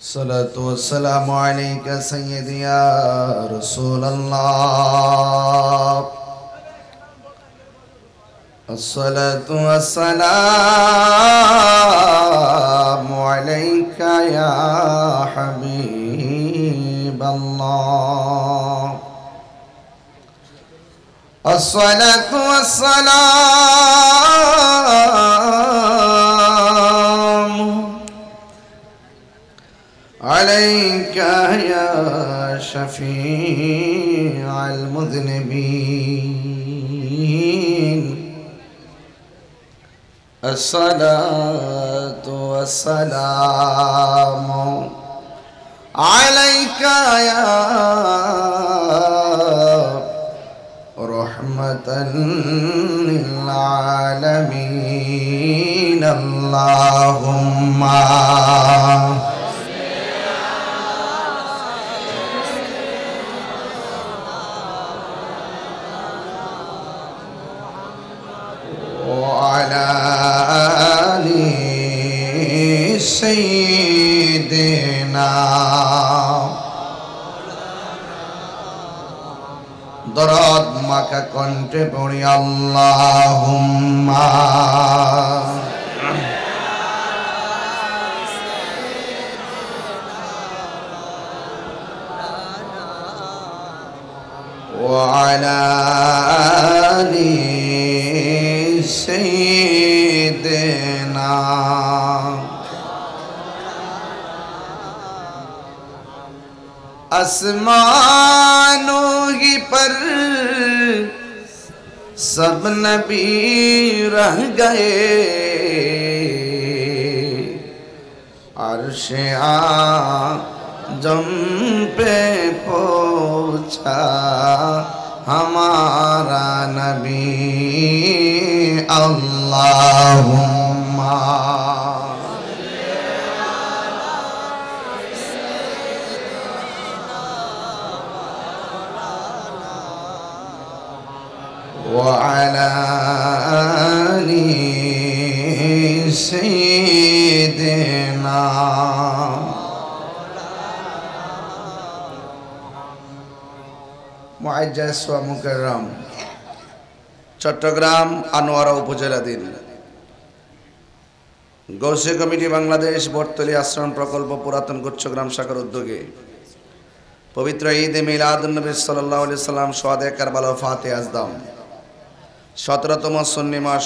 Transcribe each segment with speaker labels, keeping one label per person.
Speaker 1: الصلاة والسلام عليك سيدي يا رسول الله. الصلاة والسلام عليك يا حبيب الله. الصلاة والسلام عليك يا شفيع المذنبين. الصلاة والسلام عليك يا رحمة للعالمين. اللهم وعلى آل سيدنا দরদ মাকা কণ্ঠে পড়ি আল্লাহুম্মা وعلى آل سيدنا आसमानों ही पर सब नबी रह गए, अर्शे आज़म पे पहुँचा हमारा नबी। अल्लाहुम्मा وعلى آل سيدنا মুআজ্জাজ ওয়া মুকাররম চট্টগ্রাম আনোয়ারা উপজেলাধীন গৌসে কমিটি বাংলাদেশ বটতলী আশ্রম প্রকল্প পুরাতন গুচ্ছগ্রাম শাখার উদ্যোগে পবিত্র ঈদে মিলাদুন্নবী সাল্লাল্লাহু আলাইহি সাল্লাম সোহাদে কারবালা ও ফাতে আজদাম 17তম সুন্নি মাস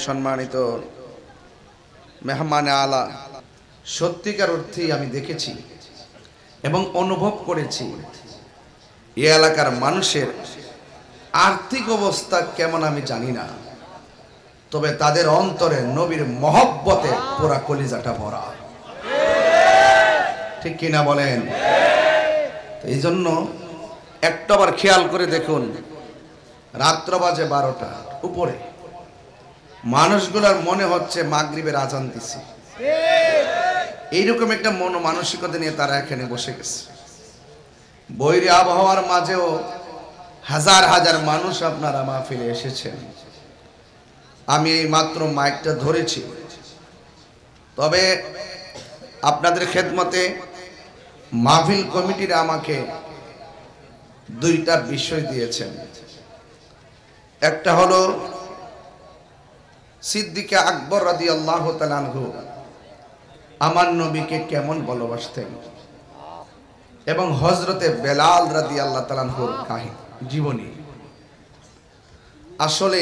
Speaker 1: সম্মানিত মেহমানে আলা, সত্যিকার অর্থেই আমি দেখেছি এবং অনুভব করেছি এই এলাকার মানুষের আর্থিক অবস্থা কেমন আমি জানি না, তবে তাদের অন্তরে নবীর মহব্বতে পুরা কলিজাটা ভরা। ঠিক কিনা বলেন? এই জন্য একটাবার খেয়াল করে দেখুন, রাত্র বাজে 12টা উপরে, মানুষগুলার মনে হচ্ছে মাগরিবের আজান দিছে। এইরকম একটা মন মানসিকতা নিয়ে তারা এখানে বসে গেছে। বৈরী আবহাওয়ার মাঝেও হাজার হাজার মানুষ আপনারা মাহফিলে এসেছেন। আমি এই মাত্র মাইকটা ধরেছি, তবে আপনাদের খেদমতে মাহফিল কমিটিরা আমাকে দুইটা বিষয় দিয়েছেন। একটা হলো সিদ্দিকে আকবর রাদিয়াল্লাহু তাআলা আনহু আমার নবীকে কেমন ভালোবাসতেন এবং হযরতে বেলাল রাদিয়াল্লাহু তাআলা আনহুর জীবনী। আসলে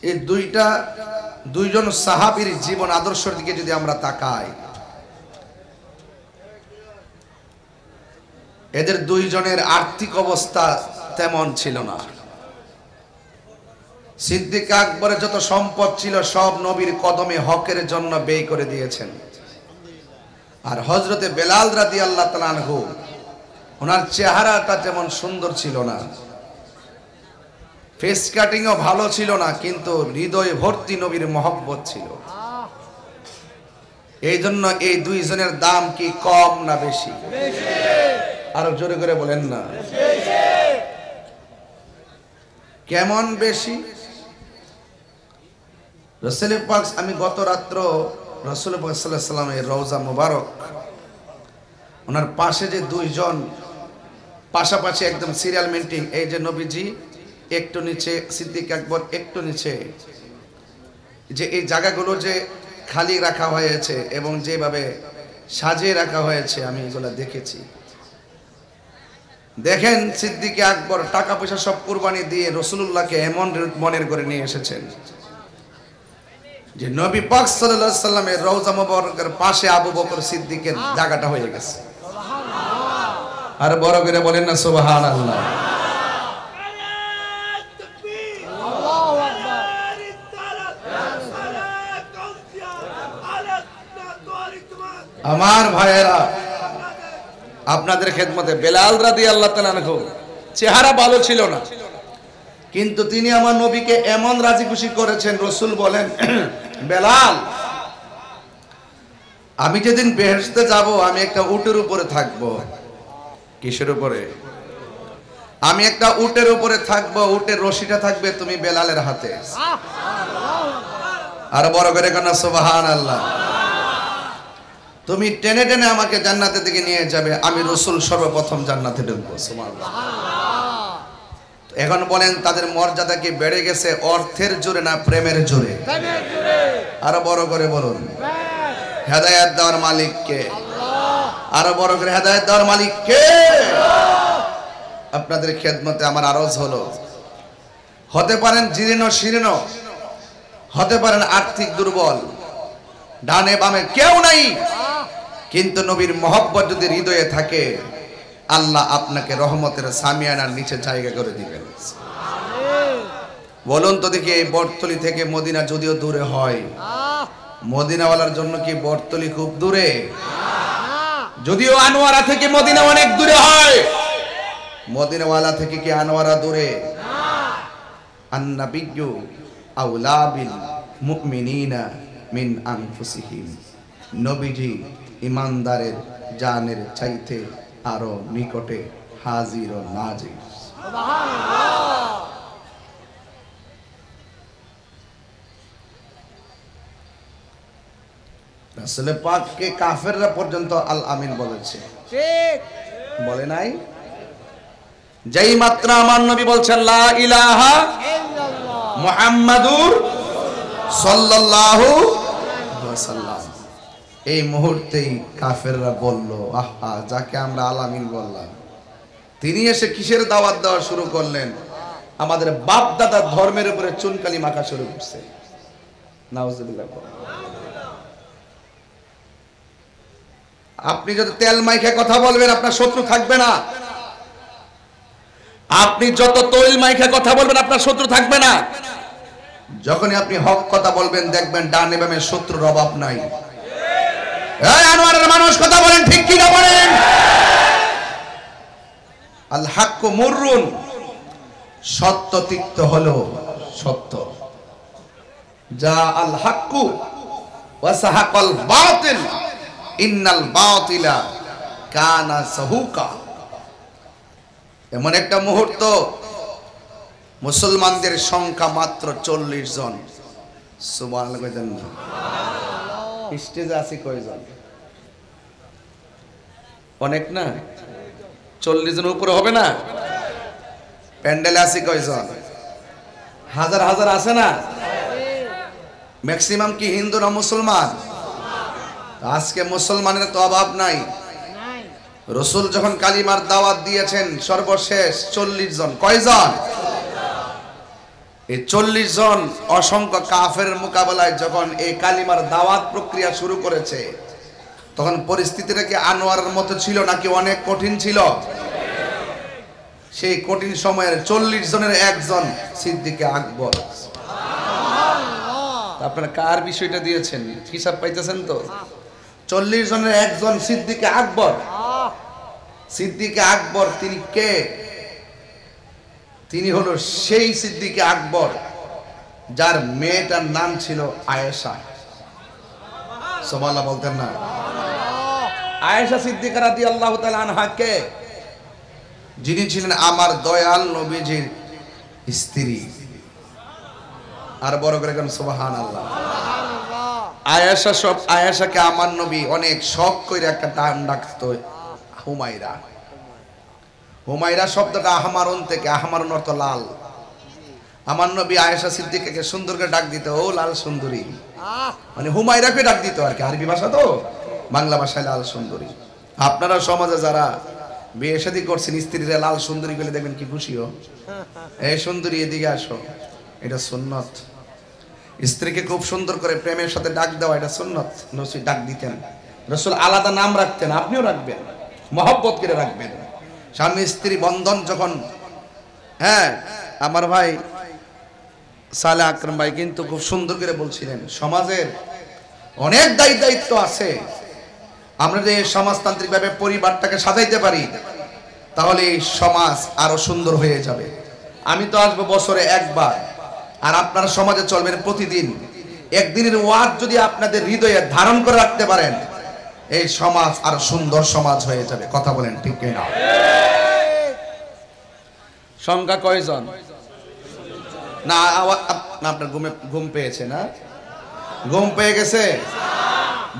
Speaker 1: এই দুইজন সাহাবীর জীবন আদর্শের দিকে যদি আমরা তাকাই, এদের দুইজনের আর্থিক অবস্থা তেমন ছিল না। সিদ্দিক আকবরের যত সম্পদ ছিল সব নবীর কদমে হকের জন্য ব্যয় করে দিয়েছেন। আর হযরতে বেলাল রাদিয়াল্লাহু তাআলা আনহু, ওনার চেহারাটা যেমন সুন্দর ছিল না, ফেস কাটিংও ভালো ছিল না, কিন্তু হৃদয় ভর্তি নবীর মহব্বত ছিল। এই জন্য এই দুইজনের দাম কি কম না বেশি? আরো জোরে করে বলেন না। কেমন বেশি? রাসূল পাক, আমি গত রাত্র রাসূল পাক সাল্লাল্লাহু আলাইহি ওয়াসাল্লামের রওজা মোবারক, ওনার পাশে যে দুইজন পাশাপাশি একদম সিরিয়াল মেন্টিং, এই যে নবীজি একটু নিচে, সিদ্দিক আকবর একটু নিচে, যে এই জায়গাগুলো যে খালি রাখা হয়েছে এবং যেভাবে সাজিয়ে রাখা হয়েছে আমি এগুলো দেখেছি। দেখেন সিদ্দিক আকবর টাকা পয়সা সব কুরবানি দিয়ে রাসূলুল্লাহকে এমন মনের করে নিয়ে এসেছেন যে নবী পাক সাল্লাল্লাহু আলাইহি সাল্লামের রওজা মোবারকের পাশে আবু বকর সিদ্দিকের জায়গাটা হয়ে গেছে। আর বড় করে বলেন না সুবহানাল্লাহ। আমার ভাইয়েরা, আপনাদের খেদমতে বেলাল রাদিয়াল্লাহু তাআলা আনহু চেহারা ভালো ছিল না, কিন্তু তিনি আমার নবীকে এমন রাজি খুশি করেছেন। রাসূল বলেন, বেলাল, আমি যেদিন বেহেশতে যাব আমি একটা উটের উপরে থাকব। কিসের উপরে? আমি একটা উটের উপরে থাকব, উটের রশিটা থাকবে তুমি বেলালের হাতে। আর বড় করে কেন সুবহানাল্লাহ। তুমি টেনে টেনে আমাকে জান্নাতের দিকে নিয়ে যাবে, আমি রাসূল সর্বপ্রথম জান্নাতে ঢুকবো। সুবহানাল্লাহ। এখন বলেন তাদের মর্যাদা কি বেড়ে গেছে অর্থের জোরে না প্রেমের জোরে? আরো বড় করে বলুন, হেদায়েত দেওয়ার মালিক কে? আরো বড় করে, হেদায়েত দেওয়ার মালিক কে? আপনাদের খেদমতে আমার আরজ হলো, হতে পারেন জীর্ণ শীর্ণ, হতে পারেন আর্থিক দুর্বল, ডানে বামে কেউ নাই, কিন্তু নবীর মহব্বত যদি হৃদয়ে থাকে আল্লাহ আপনাকে রহমতের সামিয়ানার নিচে জায়গা করে দিবেন। বলুন তো দেখি, এই বটতলি থেকে মদিনা যদিও দূরে হয়, মদিনাওয়ালার জন্য কি বটতলি খুব দূরে? যদিও আনোয়ারা থেকে মদিনা অনেক দূরে হয়, মদিনাওয়ালা থেকে কি আনোয়ারা দূরে? আন-নাবিয়্যু আওলা বিল মুমিনিনা মিন আনফুসিহিম। নবীজি ইমানদারের জানের চাইতে আরো নিকটে হাজির ও নাজির। সুবহানাল্লাহ। রাসূল পাককে কাফেররা পর্যন্ত আল আমিন বলেছে, ঠিক বলে নাই? যেই মাত্র আমার নবী বলছেন লা ইলাহা ইল্লাল্লাহ মুহাম্মাদুর সাল্লাল্লাহু আলাইহি ওয়াসাল্লাম, এই মুহূর্তেই কাফেররা বলল, আহা, যাকে আমরা আল আমিন বললাম তিনি এসে কিসের দাওয়াত দেওয়া শুরু করলেন? আমাদের বাপ দাদার ধর্মের উপরে চুনকালি মাখা শুরু করছে। নাউজুবিল্লাহ। আপনি যদি তেল মাইখে কথা বলবেন আপনার শত্রু থাকবে না। আপনি যত তৈল মাইখে কথা বলবেন আপনার শত্রু থাকবে না। যখনই আপনি হক কথা বলবেন দেখবেন ডানে বামে শত্রুর অভাব নাই। এই আনোয়ারের মানুষ কথা বলেন, ঠিক কি না বলেন? আল হাক্কু মুররুন, সত্য তিক্ত হলো সত্য। যা আল হাক্কু ওয়া সাহাকাল বাতিল ইন্নাল বাতিলা কানা সাহুকা। এমন একটা মুহূর্ত, মুসলমানদের সংখ্যা মাত্র 40 জন। সুবহানাল্লাহ কইতেন না? স্টেজে আছে কয়জন? অনেক না? 40 জনের উপরে হবে না? প্যান্ডেলে আছে কয়জন? হাজার হাজার আছে না? ম্যাক্সিমাম কি হিন্দু না মুসলমান? আজকে মুসলমানের তো অভাব নাই। রাসূল যখন কালিমার দাওয়াত দিয়েছেন সর্বশেষ 40 জন। কয়জন? এই 40 জন অসংখ্য কাফেরের মোকাবেলায় যখন এই কালিমার দাওয়াত প্রক্রিয়া শুরু করেছে, তখন পরিস্থিতিটা কি আনোয়ারের মতো ছিল নাকি অনেক কঠিন ছিল? সেই কঠিন সময়ের 40 জনের একজন সিদ্দিকে আকবর। আপনারা কার বিষয়টা দিয়েছেন হিসাব পাইতেছেন তো? 40 জনের একজন সিদ্দিকে আকবর। সিদ্দিকে আকবর তিনি কে? তিনি হলো সেই সিদ্দিকে আকবর যার মেয়েটার নাম ছিল আয়েশা। সুবহানাল্লাহ বলতেন না? আয়েশা সিদ্দিকা রাদিয়াল্লাহু তাআলা আনহা কে? যিনি ছিলেন আমার দয়াল নবীজির স্ত্রী। আর বড় করে কেন সুবহানাল্লাহ। আয়েশা সব আয়েশাকে আমার নবী অনেক শখ করে একটা নাম ডাকতো হুমায়রা। হুমায়রা শব্দটা আহমারুন থেকে, আহমারুন অর্থ লাল। আমার নবী আয়েশা সিদ্দিকাকে সুন্দর করে ডাক দিত ও লাল সুন্দরী, মানে হুমায়রাকে ডাক দিত আর কি, আরবি ভাষা তো, বাংলা ভাষায় লাল সুন্দরী। আপনারা সমাজে যারা বিয়ে শাদী করছেন স্ত্রীরা লাল সুন্দরী বলে দেখবেন কি খুশিও, এই সুন্দরী এদিকে আসো, এটা সুন্নত। স্ত্রীকে খুব সুন্দর করে প্রেমের সাথে ডাক দেওয়া এটা সুন্নত। নসি ডাক দিতেন রাসূল, আলাদা নাম রাখতেন, আপনিও রাখবেন, মহব্বত করে রাখবেন। স্বামী স্ত্রী বন্ধন যখন, হ্যাঁ আমার ভাই সালে আকরাম ভাই কিন্তু খুব সুন্দর করে বলছিলেন, সমাজের অনেক দায়িত্ব আছে। আমরা যে সমাজতান্ত্রিক ভাবে পরিবারটাকে সাজাইতে পারি তাহলে এই সমাজ আরো সুন্দর হয়ে যাবে। আমি তো আসবো বছরে একবার, আর আপনারা সমাজে চলবেন প্রতিদিন। একদিনের ওয়াজ যদি আপনাদের হৃদয়ে ধারণ করে রাখতে পারেন, এই সমাজ আরো সুন্দর সমাজ হয়ে যাবে। কথা বলেন ঠিক কিনা? সংখ্যা কয়জন? না আপনার ঘুম পেয়েছে না? ঘুম পেয়ে গেছে?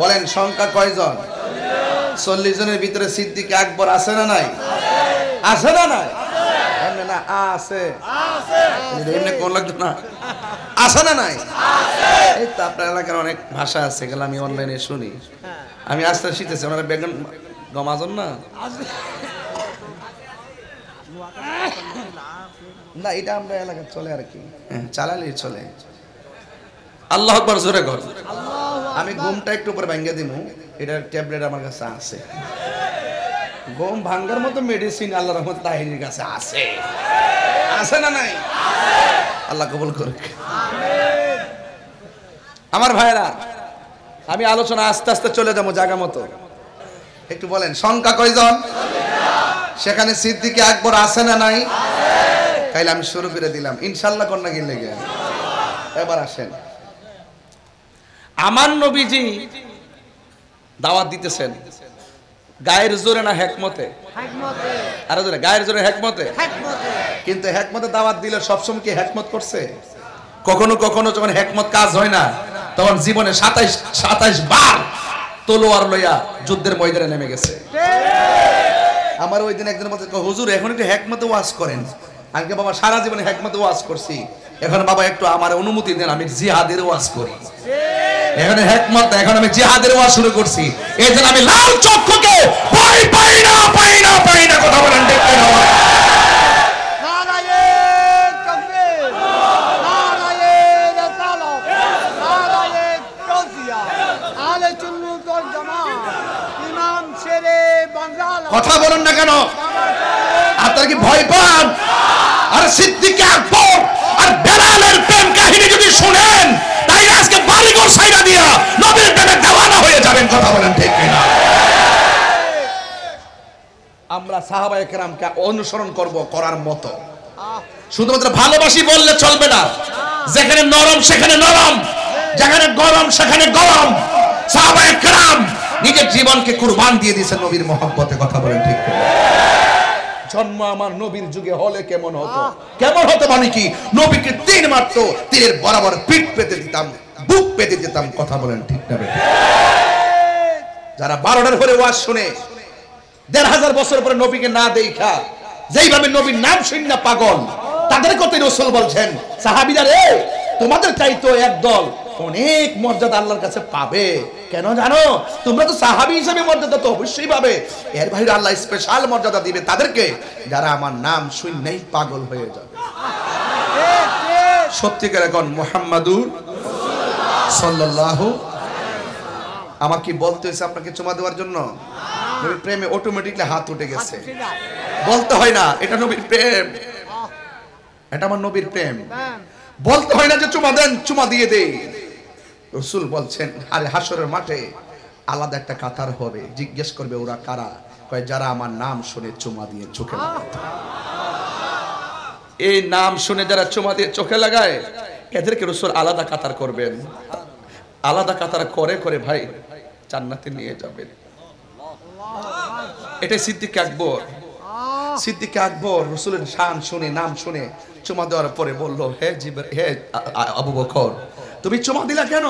Speaker 1: বলেন সংখ্যা কয়জন? 40 জনের ভিতরে সিদ্দিক আকবর আছে না নাই? আছে না নাই? না আছে, এমনি কোন লাগতো না, আছে না নাই? এই তো আপনার এলাকার অনেক ভাষা আছে, গেলে আমি অনলাইনে শুনি। আমি আস্তে শিখতেছি, ওনারা বেগুন গমাজন না, না এটা আমরা এলাকায় চলে আর কি, চালালেই চলে। আল্লাহু আকবার জোরে কর। আমি ঘুমটা একটু উপরে ভাঙ্গা দিমু, এটার ট্যাবলেট আমার কাছে আছে। ঘুম ভাঙ্গার মতো মেডিসিন আল্লাহর রহমত তাহিরের কাছে আছে, আছে না নাই? আল্লাহ কবুল করুক। আমার ভাইরা, আমি আলোচনা আস্তে আস্তে চলে যাবো জায়গা মতো। একটু বলেন সংখ্যা কয়জন? সেখানে সিদ্দিক আকবর আছে না নাই? তাইলে আমি শুরু করে দিলাম ইনশাআল্লাহ। কন্যা গিলে গে এবার আসেন। আমার নবীজি দাওয়াত দিতেছেন গায়ের জোরে না হেকমতে? আরো জোরে, গায়ের জোরে হেকমতে। কিন্তু হেকমতে দাওয়াত দিলে সবসময় কি হেকমত করছে? কখনো কখনো যখন হেকমত কাজ হয় না, তখন জীবনে 27 বার তলোয়ার লইয়া যুদ্ধের ময়দানে নেমে গেছে। আমার ওই দিন একজন বলতে, হুজুর এখন একটু হেকমতে ওয়াজ করেন। আজকে বাবা সারা জীবনে হেকমতে ওয়াজ করছি, এখন বাবা একটু আমার অনুমতি দেন, আমি জিহাদের ওয়াজ করি। এখন হেকমত, এখন আমি জিহাদের ওয়াজ শুরু করছি। এই জন্য আমি লাল চক্ষুকে ভয় পাই না, পাই না, পাই না। কথা বলেন ঠিক কিনা?
Speaker 2: নারায়ে তাকবীর, নারায়ে রিসালাত, নারায়ে তাওসিয়া, আলে সুন্নাত ওয়াল জামাত, ইমাম শেরে বাংলা।
Speaker 1: কথা বলেন না কেন? আপনারা কি ভয় পান? আর সিদ্দিক আকবর আর বেলালের প্রেম কাহিনী যদি শুনেন, তাইলে আজকে বাড়িঘর ছাইরা দিয়া নবীর প্রেমে দেওয়ানা হয়ে যাবেন। কথা বলেন ঠিক কিনা? আমরা সাহাবায়ে কেরামকে অনুসরণ করব করার মতো। শুধুমাত্র ভালোবাসি বললে চলবে না। যেখানে নরম সেখানে নরম, যেখানে গরম সেখানে গরম। সাহাবায়ে কেরাম নিজের জীবনকে কুরবান দিয়ে দিয়েছেন নবীর মহব্বতে। কথা বলেন ঠিক কিনা? জন্ম আমার নবীর যুগে হলে কেমন হতো? কেমন হতো মানে কি? নবীকে তীর মারতো, তীরের বরাবর পিঠ পেতে দিতাম, বুক পেতে দিতাম। কথা বলেন ঠিক না? যারা 12টার পরে ওয়াজ শুনে 1500 বছর পরে নবীকে না দেখা যেইভাবে নবীর নাম শুনি না পাগল, তাদের কথা রাসূল বলছেন, সাহাবীরা রে তোমাদের চাইতো একদল অনেক মর্যাদা আল্লাহর কাছে পাবে। কেন জানো? তোমরা তো সাহাবী হিসেবে মর্যাদা তো অবশ্যই পাবে, এর বাইরে আল্লাহ স্পেশাল মর্যাদা দিবে তাদেরকে যারা আমার নাম শুনলেই পাগল হয়ে যাবে। সত্যিকার এখন মুহাম্মাদুর সাল্লাল্লাহু, আমাকে বলতে হয়েছে আপনাকে চুমা দেওয়ার জন্য? নবীর প্রেমে অটোমেটিকলি হাত উঠে গেছে, বলতে হয় না এটা নবীর প্রেম, এটা আমার নবীর প্রেম। বলতে হয় না যে চুমা দেন, চুমা দিয়ে দেই। রাসূল বলছেন আরে হাসরের মাঠে আলাদা একটা কাতার হবে, জিজ্ঞেস করবে ওরা কারা? কয় যারা আমার নাম শুনে চুমা দিয়ে চোখে লাগায়। এই নাম শুনে যারা চুমা দিয়ে চোখে লাগায় এদেরকে রাসূল আলাদা কাতার করবেন। আলাদা কাতার করে করে ভাই জান্নাতে নিয়ে যাবেন। এটা সিদ্দিক আকবর। সিদ্দিক আকবর রাসূলের শান শুনে, নাম শুনে চুমা দেওয়ার পরে বলল, হে আবু বকর তুমি চুমা দিলা কেন?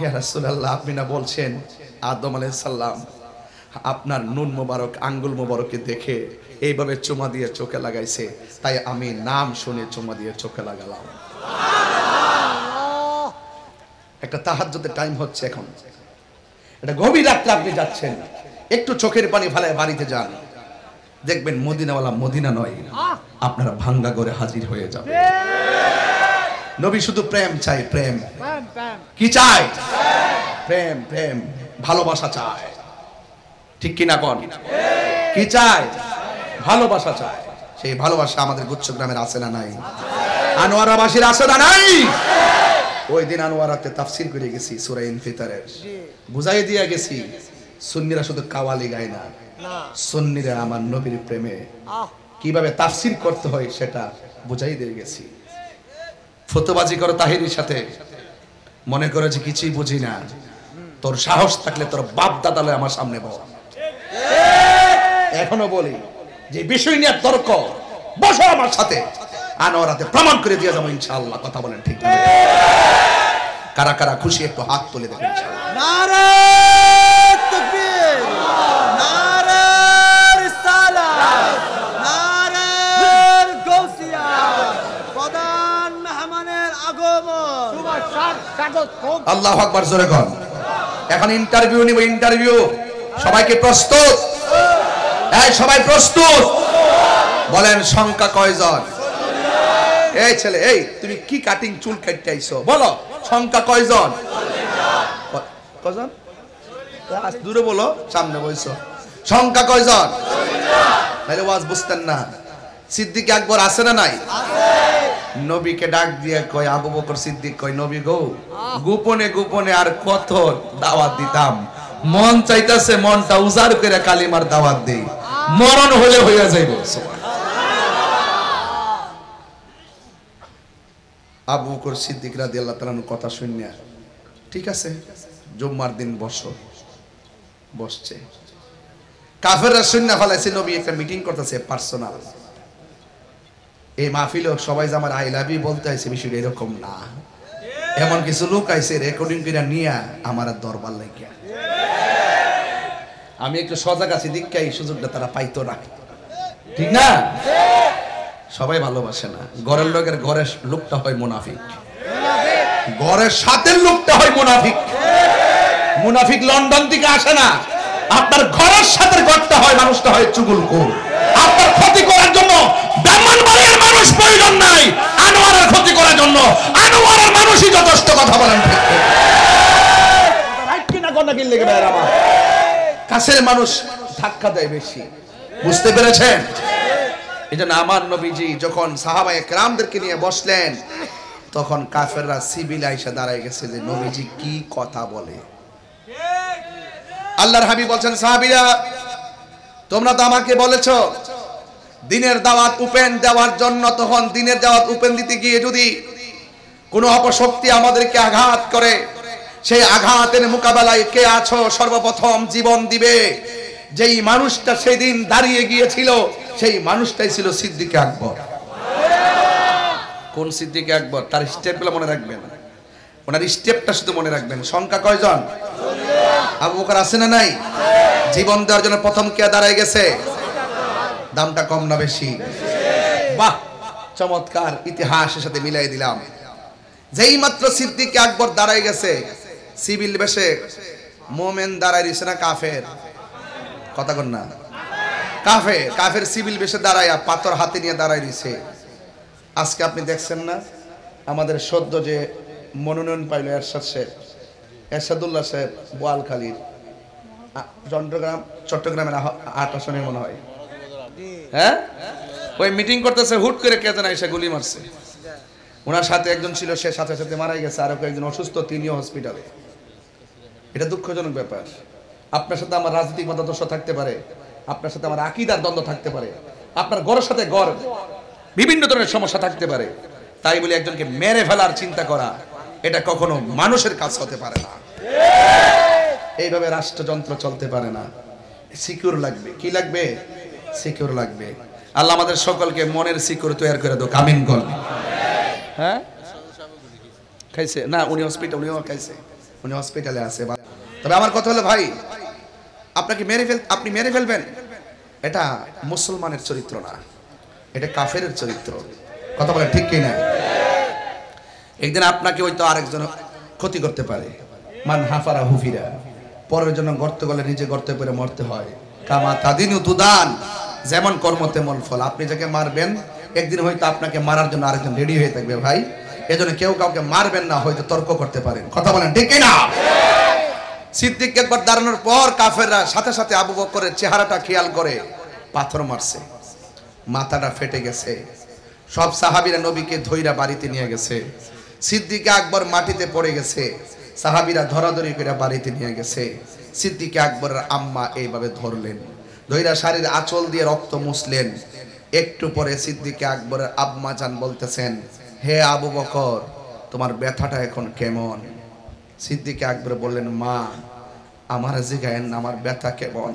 Speaker 1: ইয়া রাসূলুল্লাহ, আপনি না বলছেন আদম আলাইহিস সালাম আপনার নুন মোবারক আঙ্গুল মোবারককে দেখে এইভাবে চুমা দিয়ে চোখে লাগাইছে, তাই আমি নাম শুনে চুমা দিয়ে চোখে লাগালাম। একটা তাহাজ্জুদের টাইম হচ্ছে এখন, এটা গভীর রাত্রে আপনি যাচ্ছেন, একটু চোখের পানি ফেলায় বাড়িতে যান, দেখবেন মদিনাওয়ালা মদিনা নয়, আপনারা ভাঙ্গা করে হাজির হয়ে যাবে। নবী শুধু প্রেম চাই, প্রেম। কি চায়? প্রেম, প্রেম, ভালোবাসা চায়, ঠিক কিনা কোন? কি চায়? ভালোবাসা চায়। সেই ভালোবাসা আমাদের গুচ্ছগ্রামের আছে না নাই? আনোয়ারাবাসীর আছে না নাই? ওই দিন আনোয়ারাতে তাফসীর করে গেছি সূরা ইনফিতারের, বুঝাই দিয়া গেছি সুন্নিরা শুধু কাওয়ালি গায় না, সুন্নিরা আমার নবীর প্রেমে কিভাবে তাফসীর করতে হয় সেটা বুঝাই দিয়ে গেছি। ফতোবাজি করো তাহিরির সাথে, মনে করে যে কিছুই বুঝি না, তোর সাহস থাকলে তোর বাপ দাদালে আমার সামনে বল। এখনো বলি যে বিষয় নিয়ে তর্ক, বসো আমার সাথে, আনোয়ারাতে প্রমাণ করে দিয়ে যাবো ইনশাআল্লাহ। কথা বলেন ঠিক না? কারা কারা খুশি একটু হাত তুলে দেবেন ইনশাআল্লাহ।
Speaker 2: নারে তাকবীর, নারে রিসালাত, নারে গাউসিয়া, প্রধান মেহমানের আগমন, স্বাগত।
Speaker 1: আল্লাহু আকবার, জোরে কোন। এখন ইন্টারভিউ নিব, ইন্টারভিউ। সবাইকে প্রস্তুত? এই সবাই প্রস্তুত? বলেন সংখ্যা কয়জন? এই ছেলে, এই তুমি কি কাটিং চুল কাটতে আইছো, বলো সংখ্যা কয়জন? কয়জন? দূরে বলো, সামনে বলছো। সংখ্যা কয়জন? তাহলে ওয়াজ বুঝতেন না। সিদ্দিক আকবর আছে না নাই? নবীকে ডাক দিয়ে কয়, আবু বকর সিদ্দিক কয়, নবী গো, গোপনে গোপনে আর কত দাওয়াত দিতাম, মন চাইতাছে মনটা উজাড় করে কালিমার দাওয়াত দেই, মরণ হলে হইয়া যাইব। আবু বকর সিদ্দিক রাদিয়াল্লাহু তাআলার কথা শুনিয়া, ঠিক আছে জুম্মার দিন বসো। বসছে, কাফেররা শুনিয়া ফলাইছে নবী একটা মিটিং করতেছে পার্সোনাল। এই মাহফিলে সবাই যে আমার আই লাভ ইউ বলতে আইছে, বিষয়টা এরকম না। এমন কিছু লোক আইছে রেকর্ডিং করে নিয়া আমার দরবার লাগিয়া। আমি একটু সজাগ আছি, দীক্ষা এই সুযোগটা তারা পাইতো না, ঠিক না? সবাই ভালোবাসে না। ঘরের লোকের ঘরের লোকটা হয় মুনাফিক, ঘরের সাথের লোকটা হয় মুনাফিক। মুনাফিক লন্ডন থেকে আসে না, আপনার ঘরের সাথে ঘরটা হয়, মানুষটা হয় চুগলখোর। আপনার ক্ষতি করার জন্য ব্রাহ্মণবাড়িয়ার মানুষ প্রয়োজন নাই, আনোয়ারের ক্ষতি করার জন্য আনোয়ারের মানুষই যথেষ্ট। কথা বলেন ঠিক কিনা? কথা কি লেগে বের আমার কাছের মানুষ ধাক্কা দেয় বেশি, বুঝতে পেরেছেন? এটা না, আমার নবীজি যখন সাহাবায়ে কেরামদেরকে নিয়ে বসলেন, তখন কাফেররা সিভিল আইসা দাঁড়ায় গেছে যে নবীজি কি কথা বলে। আল্লাহর হাবিব বলছেন, সাহাবীরা তোমরা তো আমাকে বলেছো দিনের দাওয়াত উপেন দেওয়ার জন্য, তখন দিনের দাওয়াত উপেন দিতে গিয়ে যদি কোনো অপশক্তি আমাদেরকে আঘাত করে, সেই আঘাতের মোকাবেলায় কে আছো সর্বপ্রথম জীবন দিবে? যেই মানুষটা সেদিন দাঁড়িয়ে গিয়েছিল সেই মানুষটাই ছিল সিদ্দিক আকবর। কোন সিদ্দিক আকবর? তার স্টেপগুলো মনে রাখবেন, ওনার স্টেপটা শুধু মনে রাখবেন। সংখ্যা কয়জন? আবু বকর আছে না নাই? জীবন দেওয়ার জন্য প্রথম কে দাঁড়ায় গেছে? দামটা কম না বেশি? বাহ, চমৎকার, ইতিহাসের সাথে মিলাই দিলাম। যেই মাত্র সিদ্দিক আকবর দাঁড়ায় গেছে, সিভিল বেশে মোমেন দাঁড়ায় রয়েছে না কাফের? কথা কন না? কাফের, কাফের সিভিল বেশে দাঁড়ায়া পাথর হাতে নিয়ে দাঁড়ায় রয়েছে। আজকে আপনি দেখছেন না আমাদের সদ্য যে মনোনয়ন পাইল এরশাদুল্লাহ সাহেব বোয়ালখালীর, চট্টগ্রামের ৮ আসনে মনে হয়, হ্যাঁ, ওই মিটিং করতেছে, হুট করে কে যেন এসে গুলি মারছে। ওনার সাথে একজন ছিল, সে সাথে সাথে মারা গেছে, আর একজন অসুস্থ, তিনিও হসপিটালে। এটা দুঃখজনক ব্যাপার। আপনার সাথে আমার রাজনৈতিক মতাদর্শ থাকতে পারে, আপনার সাথে আমার আকীদার দ্বন্দ্ব থাকতে পারে, আপনার ঘরের সাথে ঘর বিভিন্ন ধরনের সমস্যা থাকতে পারে, তাই বলে একজনকে মেরে ফেলার চিন্তা করা, এটা কখনো মানুষের কাজ হতে পারে না। এইভাবে রাষ্ট্রযন্ত্র চলতে পারে না। সিকিউর লাগবে। কি লাগবে? সিকিউর লাগবে। আল্লাহ আমাদের সকলকে মনের সিকিউর তৈরি করে দাও, আমিন বল। হ্যাঁ, খাইছে না? উনি হসপিটাল, উনিও খাইছে, উনি হসপিটালে আছে। তবে আমার কথা হলো ভাই, আপনি মেরে ফেলবেন, এটা মুসলমানের চরিত্র না, এটা কাফেরের চরিত্র। কথা বলেন ঠিক কি না? একদিন আপনাকে হয়তো আরেকজন ক্ষতি করতে পারে। মান হাফারা হুফিরা, পরের জন্য গর্ত গলে নিজে গর্তে পড়ে মরতে হয়। কামা তাদিনু তুদান, যেমন কর্ম তেমন ফল। আপনি যাকে মারবেন একদিন হয়তো আপনাকে মারার জন্য আরেকজন রেডি হয়ে থাকবে ভাই। এজন্য কেউ কাউকে মারবেন না, হয়তো তর্ক করতে পারেন। কথা বলেন ঠিক কি না? সিদ্দিক একবার দাঁড়ানোর পর কাফেররা সাথে সাথে আবু বকরের চেহারাটা খেয়াল করে পাথর মারছে, মাথাটা ফেটে গেছে। সব সাহাবীরা নবীকে ধইরা বাড়িতে নিয়ে গেছে। সিদ্দিক আকবর মাটিতে পড়ে গেছে, সাহাবীরা ধরাধরি করে বাড়িতে নিয়ে গেছে। সিদ্দিক আকবরের আম্মা এইভাবে ধরলেন, ধইরা শাড়ির আঁচল দিয়ে রক্ত মুছলেন। একটু পরে সিদ্দিক আকবরের আম্মা জান বলতেছেন, হে আবু বকর, তোমার ব্যথাটা এখন কেমন? সিদ্দিক আকবর বললেন, মা আমার জিগান আমার ব্যথা কেমন,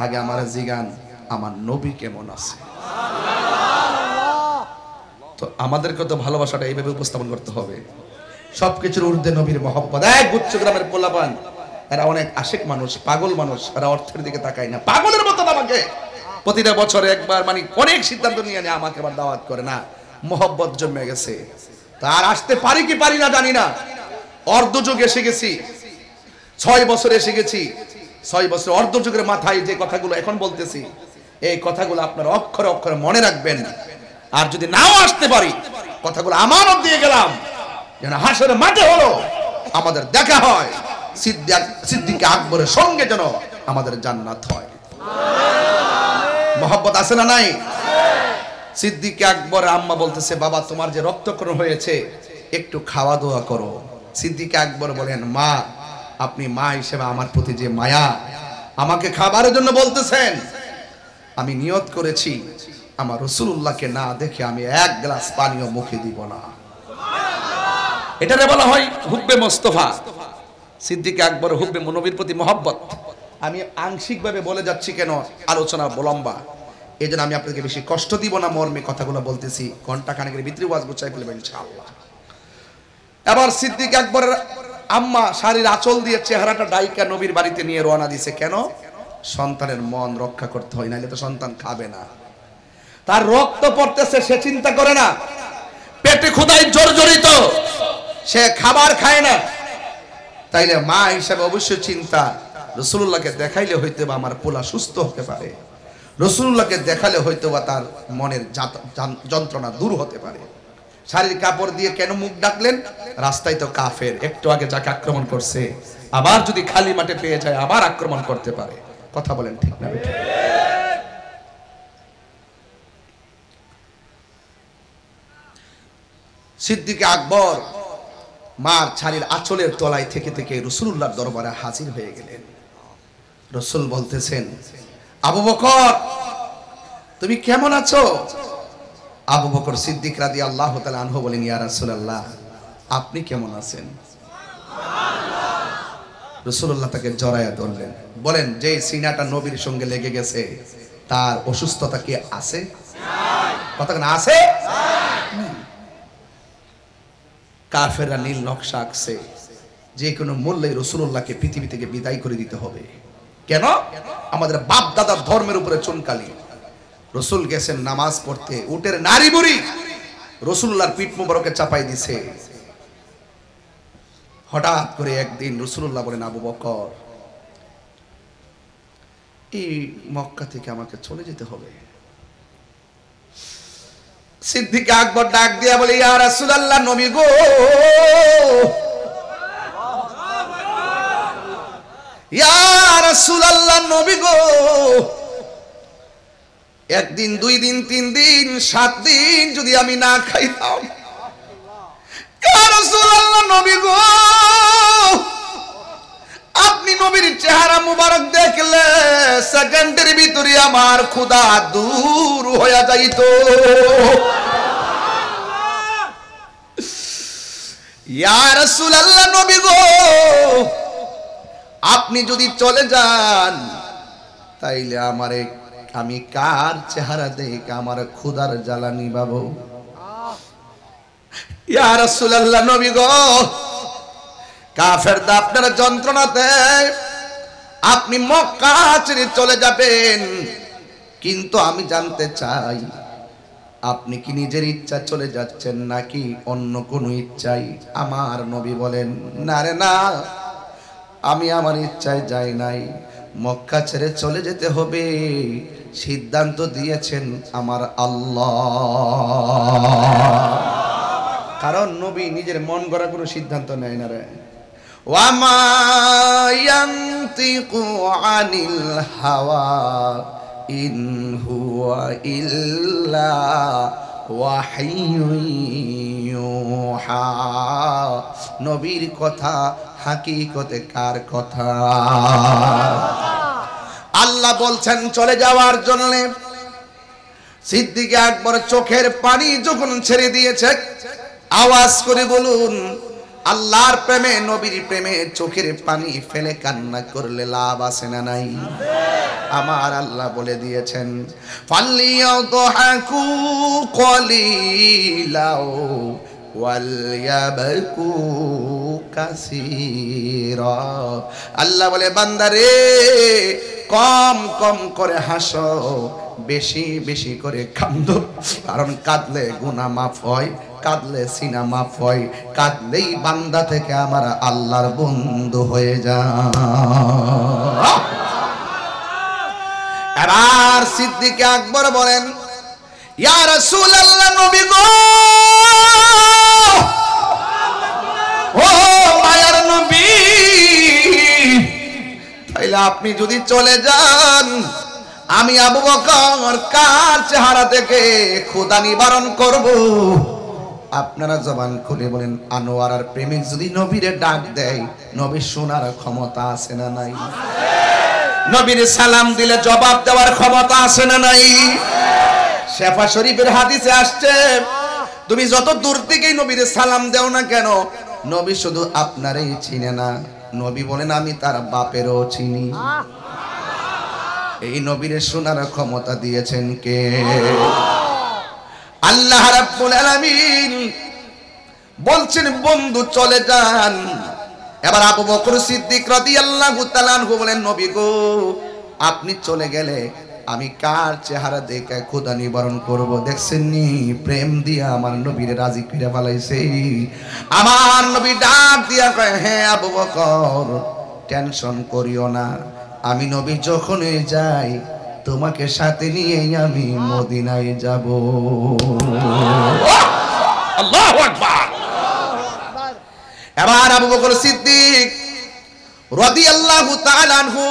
Speaker 1: আগে আমার জিগান আমার নবী কেমন আছে। তো আমাদেরকে তো ভালোবাসাটা এইভাবে উপস্থাপন করতে হবে, সবকিছুর ঊর্ধ্বে নবীর মহব্বত। এক গুচ্ছ গ্রামের পোলাপান, এরা অনেক আশিক মানুষ, পাগল মানুষ, এরা অর্থের দিকে তাকায় না। পাগলের মতো আমাকে প্রতিটা বছরে একবার মানে অনেক সিদ্ধান্ত নিয়ে নেয়, আমাকে আবার দাওয়াত করে না। মহব্বত জমে গেছে, তার আসতে পারি কি পারি না জানি না। অর্ধযুগ এসে গেছি, 6 বছর এসে গেছি। 6 বছর অর্ধযুগের মাথায় যে কথাগুলো এখন বলতেছি, এই কথাগুলো আপনারা অক্ষরে অক্ষরে মনে রাখবেন। আর যদি নাও আসতে পারি, কথাগুলো আমানত দিয়ে গেলাম, যেন হাসরের মাঠে হলো আমাদের দেখা হয়, সিদ্দিক আকবরের সঙ্গে যেন আমাদের জান্নাত হয়। মহব্বত আছে না নাই? সিদ্দিক আকবর আম্মা বলতেছে, বাবা তোমার যে রক্তক্ষরণ হয়েছে, একটু খাওয়া দাওয়া করো। সিদ্দিক আকবর বলেন, মা আপনি মা হিসেবে আমার প্রতি যে মায়া, আমাকে খাবারের জন্য বলতেছেন, আমি নিয়ত করেছি আমার রাসূলুল্লাহকে না দেখে আমি এক গ্লাস পানিও মুখে দিব না। এটারে বলা হয় হুব্বে মোস্তফা। সিদ্দিক আকবর হুব্বে নবীর প্রতি মহব্বত। আমি আংশিকভাবে বলে যাচ্ছি, কেন আলোচনা লম্বা, এই জন্য আমি আপনাদেরকে বেশি কষ্ট দিব না, মর্মে কথাগুলো বলতেছি। ঘন্টা খানেকের ভিতরে ওয়াজ গুছাই ফেলবেন ইনশাআল্লাহ। এবার সিদ্দিক আকবরের আম্মা শাড়ির আঁচল দিয়ে চেহারাটা ডাইকা নবীর বাড়িতে নিয়ে রওনা দিছে। কেন? সন্তানের মন রক্ষা করতে হয়, নাহলে তো সন্তান খাবে না। তার রক্ত পড়তেছে, সে চিন্তা করে না, পেটে ক্ষুধায় জর্জরিত, সে খাবার খায় না। তাইলে মা হিসাবে অবশ্যই চিন্তা, রাসূলুল্লাহকে দেখাইলে হয়তো বা আমার পোলা সুস্থ হতে পারে, রাসূলুল্লাহকে দেখালে হয়তো বা তার মনের যন্ত্রণা দূর হতে পারে। শাড়ির কাপড় দিয়ে কেন মুখ ডাকলেন? রাস্তায় তো কাফের, একটু আগে যাকে আক্রমণ করছে, আবার যদি খালি মাঠে পেয়ে যায় আবার আক্রমণ করতে পারে। কথা বলেন ঠিক না বেঠিক? সিদ্দিক আকবর মার শাড়ির আঁচলের তলায় থেকে থেকে রাসূলুল্লাহর দরবারে হাজির হয়ে গেলেন। রাসূল বলতেছেন, আবু বকর তুমি কেমন আছো? আবু বকর সিদ্দিক রাদিয়াল্লাহু তাআলা আনহু বলেন, ইয়া রাসূলুল্লাহ আপনি কেমন আছেন? রাসূলুল্লাহ তাকে জড়ায়া ধরলেন, বলেন যে সিনাটা নবীর সঙ্গে লেগে গেছে তার অসুস্থতা কি আছে? কথা না আছে? কাফেররা নীল নকশা আঁকছে, যে কোনো মূল্যে রাসূলুল্লাহকে পৃথিবী থেকে বিদায় করে দিতে হবে। কেন? আমাদের বাপ দাদার ধর্মের উপরে চুনকালি। রাসূল গেছেন নামাজ পড়তে, উটের নারী বুড়ি রাসূলুল্লাহর পিঠ মোবারকে চাপাই দিছে। হঠাৎ করে একদিন রাসূলুল্লাহ বলেন, আবু বকর এই মক্কা থেকে আমাকে চলে যেতে হবে। সিদ্দিক আকবর ডাক দিয়া বলে, ইয়া রাসূলুল্লাহ নবী গো, ইয়া রাসূলুল্লাহ নবী গো, একদিন 2 দিন 3 দিন 7 দিন যদি আমি না খাইতাম, ইয়া রাসূলুল্লাহ নবী গো, আপনি নবীর চেহারা মুবারক দেখলে সেকেন্ডের ভিতরে আমার ক্ষুধা দূর হয়ে যাইত। ইয়া রাসূলুল্লাহ নবী গো, আপনি যদি চলে যান তাইলে আমি কার চেহারা দেখে আমার ক্ষুধার জ্বালা নিবাবো? ইয়া রাসূলুল্লাহ নবী গো, কাফেররা আপনার যন্ত্রণাতে আপনি মক্কা ছেড়ে চলে যাবেন, কিন্তু আমি জানতে চাই আপনি কি নিজের ইচ্ছা চলে যাচ্ছেন নাকি অন্য কোনো ইচ্ছাই? আমার নবী বলেন, না রে না, আমি আমার ইচ্ছায় যাই নাই, মক্কা ছেড়ে চলে যেতে হবে সিদ্ধান্ত দিয়েছেন আমার আল্লাহ। কারণ নবী নিজের মন গড়া কোনো সিদ্ধান্ত নেয় না রে। ওয়ামা ইয়ানতিকু আনিল হাওয়া ইন হুয়া ইল্লা ওয়াহিয়ুন ইউহা। নবীর কথা হাকিকতে কার কথা? আল্লাহ বলছেন চলে যাওয়ার জন্য। সিদ্দিক আকবর চোখের পানি যখন ছেড়ে দিয়েছে, আওয়াজ করে বলুন, আল্লাহর প্রেমে নবীর প্রেমে চোখের পানি ফেলে কান্না করলে লাভ আছে না নাই? আমার আল্লাহ বলে দিয়েছেন, ফালিয়াদহাকু কলিলাও ওয়ালয়াবকু কাসীরা। আল্লাহ বলে, বান্দারে কম কম করে হাসো, বেশি বেশি করে কান্দো, কারণ কাঁদলে গুনাহ মাফ হয়, কাঁদলে সিনা মাফ হয়, কাঁদলেই বান্দা থেকে আমার আল্লাহর বন্ধু হয়ে যায়। এবার সিদ্দিক আকবর বলেন, ইয়া রাসূলুল্লাহ, নবী গো, ও মায়ার নবী, তাইলে আপনি যদি চলে যান, আমি আবু বকর কার চেহারা থেকে ক্ষুধা নিবারণ করব? আপনারা জবান খুলে বলেন, আনোয়ার আর প্রেমিক যদি নবীরে ডাক দেয়, নবী শোনার ক্ষমতা আছে না নাই? নবীর সালাম দিলে জবাব দেওয়ার ক্ষমতা আছে না নাই? শেফা শরীফের হাদিসে আসছে, তুমি যত দূর থেকেই নবীর সালাম দেও না কেন, নবী শুধু আপনারই চিনে না, নবী বলেন আমি তার বাপেরও চিনি। এই নবীর শোনার ক্ষমতা দিয়েছেন কে? আল্লাহ রাব্বুল আলামিন বলছেন, বন্ধু চলে যান। এবার আবু বকর সিদ্দিক রাদিয়াল্লাহু তাআলা আনহু বলেন, নবী গো, আপনি চলে গেলে আমি কার চেহারা দেখে ক্ষুধা নিবারণ করব? দেখছেন নি, প্রেম দিয়া আমার নবীরে রাজি করে ফেলাইছে। আমার নবী ডাক দিয়া কয়, হ্যাঁ আবু বকর, টেনশন করিও না, আমি নবী যখনই যাই তোমাকে সাথে নিয়ে আমি মদিনায় যাব। আল্লাহু আকবার। এবার আবু বকর সিদ্দিক রাদিয়াল্লাহু তাআলা আনহু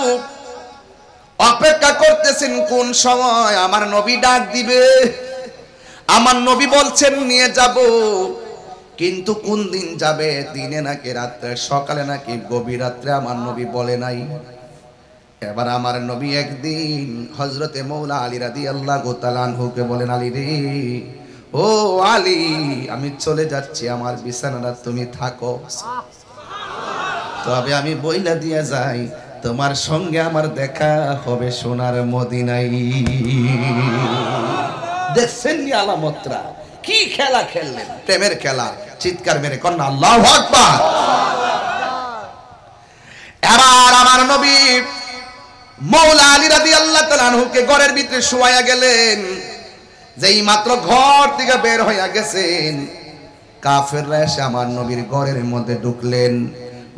Speaker 1: অপেক্ষা করতেছেন কোন সময় আমার নবী ডাক দিবে। আমার নবী বলছেন নিয়ে যাব, কিন্তু কোন দিন যাবে, দিনে নাকি রাত্রে, সকালে নাকি গভীর রাত্রে, আমার নবী বলে নাই। এবার আমার নবী একদিন হযরতে মাওলা আলী রাদিয়াল্লাহু তাআলা আনহুকে বলেন, আলী রে, ও আলী, আমি চলে যাচ্ছি, আমার বিছানাটা তুমি থাকো, তবে আমি বইলা দিয়া যাই, তোমার সঙ্গে আমার দেখা হবে সোনার মদিনায়। দেখছেন নি আলামতরা, কি খেলা খেললেন, প্রেমের খেলা। চিৎকার মেরে কন্যা আল্লাহু আকবার। এবার আমার নবী মাওলা আলী রাদিয়াল্লাহু তাআলা আনহুকে ঘরের ভিতরে শুয়াইয়া গেলেন। যেই মাত্র ঘর থেকে বের হইয়া গেছেন, কাফেররা এসে আমার নবীর ঘরের মধ্যে ঢুকলেন।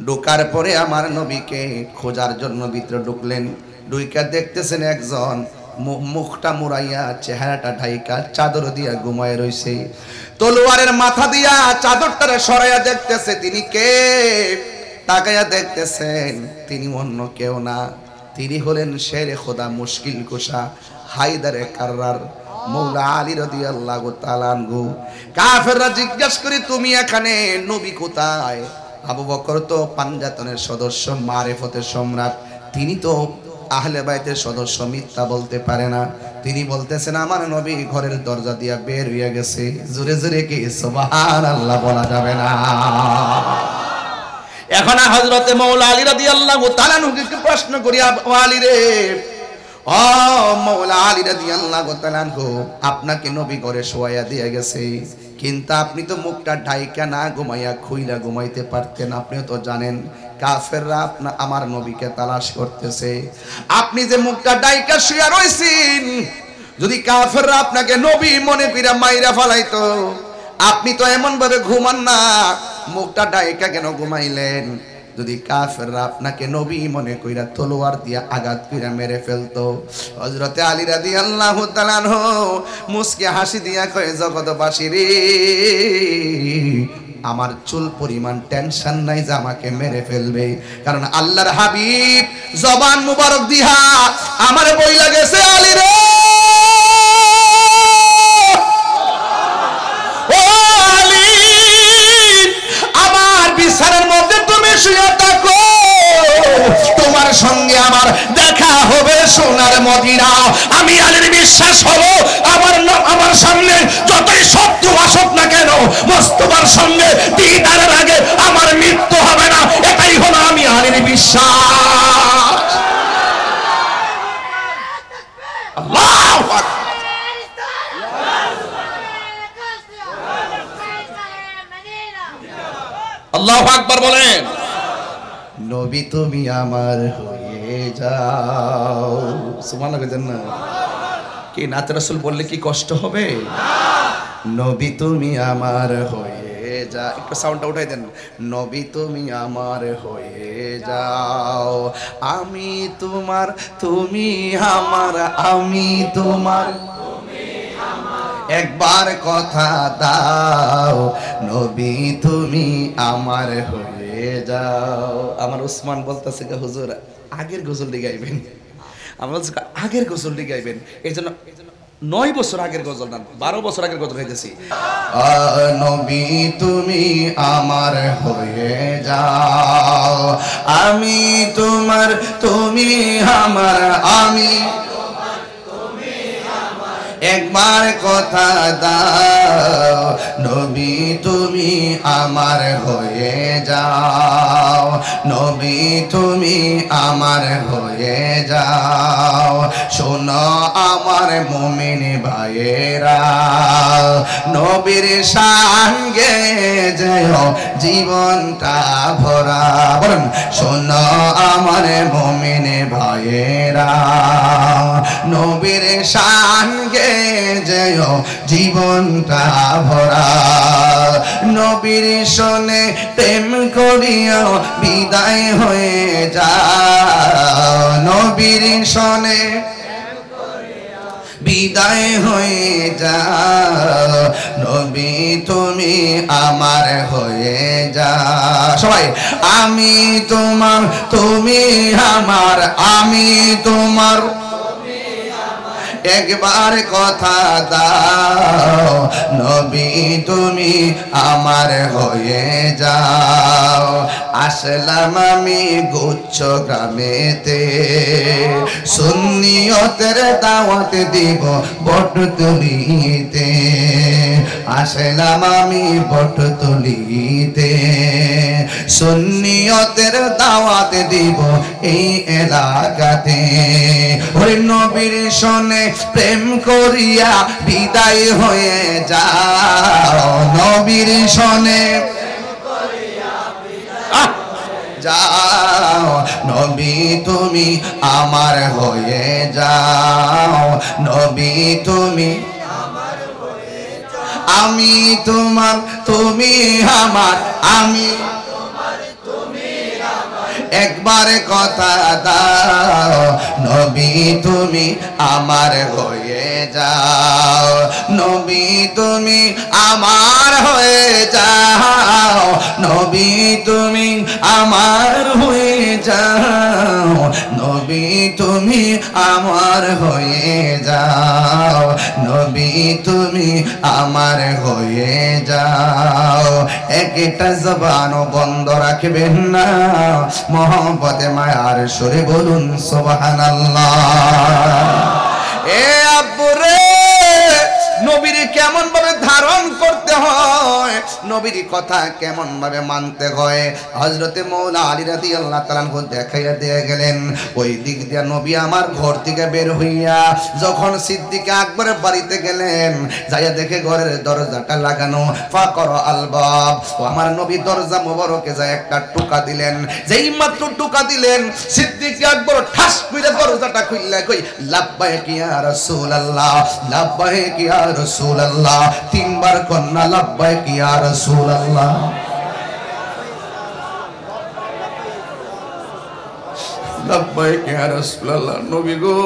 Speaker 1: ঢোকার পরে আমার নবীকে খোঁজার জন্য ভিতরে ঢুকলেন। ঢুইকা দেখতেছেন একজন মুখটা মুড়াইয়া, চেহারাটা ঢাইকা, চাদর দিয়া ঘুমায় রইছে। তলোয়ারের মাথা দিয়া চাদরটারে সরাইয়া দেখতেছে, তিনি কে? তাকাইয়া দেখতেছেন, তিনি অন্য কেউ না, তিনি হলেন শেরে খোদা, মুশকিল কুশা, হায়দারে কাররার মাওলা আলী রাদিয়াল্লাহু তাআলা আনহু। কাফেররা জিজ্ঞাসা করে, তুমি এখানে, নবী কোথায়? আবু বকর তো পাঞ্জাতনের সদস্য, মারেফতের সম্রাট, তিনি তো আহলে বাইতের সদস্য, মিথ্যা বলতে পারে না। তিনি বলতেছেন, আমার নবী ঘরের দরজা দিয়া বের হইয়া গেছে। জোরে জোরে কি সুবহানাল্লাহ বলা যাবে না? এখন হযরতে মাওলা আলী রাদিয়াল্লাহু তাআলা আনহুকে প্রশ্ন করি, আলী রে, ও মাওলা আলী রাদিয়াল্লাহু তাআলা আনহু, আপনাকে নবী করে শোয়া দিয়ে গেছে, কিন্তু আপনি তো মুখটা ঢাইকা না ঘুমাইয়া খুইলা ঘুমাইতে পারতেন। আপনিও তো জানেন কাফেররা আমার নবীকে তালাশ করতেছে। আপনি যে মুখটা ঢাইকা শুয়া রইছেন, যদি কাফেররা আপনাকে নবী মনে কইরা মাইরা ফালাইতো, আপনি তো এমন ভাবে ঘুমান না, মুখটা ঢাইকা কেন ঘুমাইলেন? যদি কাফেররা আপনাকে নবী মনে কইরা তলোয়ার দিয়া আঘাত কইরা মেরে ফেলতো। হযরতে আলী রাদিয়াল্লাহু তাআলা আনহু মুস্কি হাসি দিয়া কয়, জগৎবাসী রে, আমার চুল পরিমাণ টেনশন নাই যে আমাকে মেরে ফেলবে, কারণ আল্লাহর হাবিব জবান মুবারক দিয়া আমার বই লাগেছে, আলী রে ও আলী, আমার বিছানার মধ্যে তুমি শুয়ে থাকো, তোমার সঙ্গে আমার দেখা হবে সোনার মদিনা। আমি আলীর বিশ্বাস হলো আমার সামনে যতই শত্রু আসুক না কেন, মোস্তফার সঙ্গে দিদারের আগে আমার মৃত্যু হবে না, এটাই হলো আমি আলীর বিশ্বাস। আল্লাহু আকবার, আল্লাহু আকবার বলেন। নবী তুমি আমার হয়ে যাও, সুবহানাল্লাহ কইতেন না? কি নাতে রাসূল বললে কি কষ্ট হবে? নবী তুমি আমার হয়ে যা, একটু সাউন্ডটা উঠাই দেন। নবী তুমি আমার হয়ে যাও, আমি তোমার, তুমি আমার, আমি তোমার, একবার কথা দাও, নবী তুমি আমার হয়ে যাও। আমার উসমান বলতেছে হুজুর আগের গজলটি গাইবেন, আমরা বলছি আগের গজলটি গাইবেন, এই জন্য 9 বছর আগের গজল না 12 বছর আগের গজল গাইতেছি। নবী তুমি আমার হয়ে যাও, আমি তোমার, তুমি আমার, আমি একবার কথা দাও, নবী তুমি আমার হয়ে যাও, নবী তুমি আমার হয়ে যাও। শোনো আমার মুমিন ভাইয়েরা, নবীর সঙ্গে যেও জীবনটা ভরা, বলুন শোনো আমার মুমিন ভাইয়েরা, নবীর সঙ্গে যেও জীবনটা ভরা, নবীর সনে প্রেম করিয়া বিদায় হয়ে যাও, নবীর সনে বিদায় হয়ে যাও, নবী তুমি আমার হয়ে যাও। সবাই আমি তোমার, তুমি আমার, আমি তোমার, একবার কথা দাও, নবী তুমি আমার হয়ে যাও। আসলাম আমি গুচ্ছ গ্রামেতে, সুন্নিয়তের দাওয়াত দিব বটতলিতে, আসলাম আমি বটতলিতে, সুন্নিয়তের দাওয়াত দিব এই এলাকাতে। ওই নবীর সনে প্রেম করিয়া বিদায় হয়ে যাও, নবীর সনে যাও, নবী তুমি আমার হয়ে যাও, নবী তুমি আমি তোমার, তুমি আমার, আমি একবার কথা দাও, নবী তুমি আমার হয়ে যাও, নবী তুমি আমার হয়ে যাও, নবী তুমি আমার হয়ে যাও, নবী তুমি আমার হয়ে যাও, নবী তুমি আমার হয়ে যাও। একটা জবান বন্ধ রাখবেন না, মোহব্বতে মায়ার সুরে বলুন সুবহানাল্লাহ। এ আব্বুরে, নবীর কেমন ভাবে ধারণ করতে হয়, নবীর কথা কেমন ভাবে মানতে হয় হযরতে মাওলানা আলী রাদিয়াল্লাহু তাআলা দেখাইয়া দিয়ে গেলেন। ওই দিক দিয়ে নবী আমার ঘর থেকে বের হইয়া যখন সিদ্দিক আকবরের বাড়িতে গেলেন, যাইয়া দেখে ঘরের দরজাটা লাগানো, ফাকর আলবাব। ও আমার নবী দরজা মোবারকে যায় একটা টুকা দিলেন। যেই মাত্র টুকা দিলেন, সিদ্দিক আকবর ঠাস করে দরজাটা খুললা কই লাব্বাইক ইয়া রাসূলুল্লাহ, লাব্বাইক ইয়া রাসূলুল্লাহ। তিনবার কন্না লাব্বাইক ইয়া রাসূলুল্লাহ। লাব্বাইক ইয়া রাসূলুল্লাহ। নবী গো,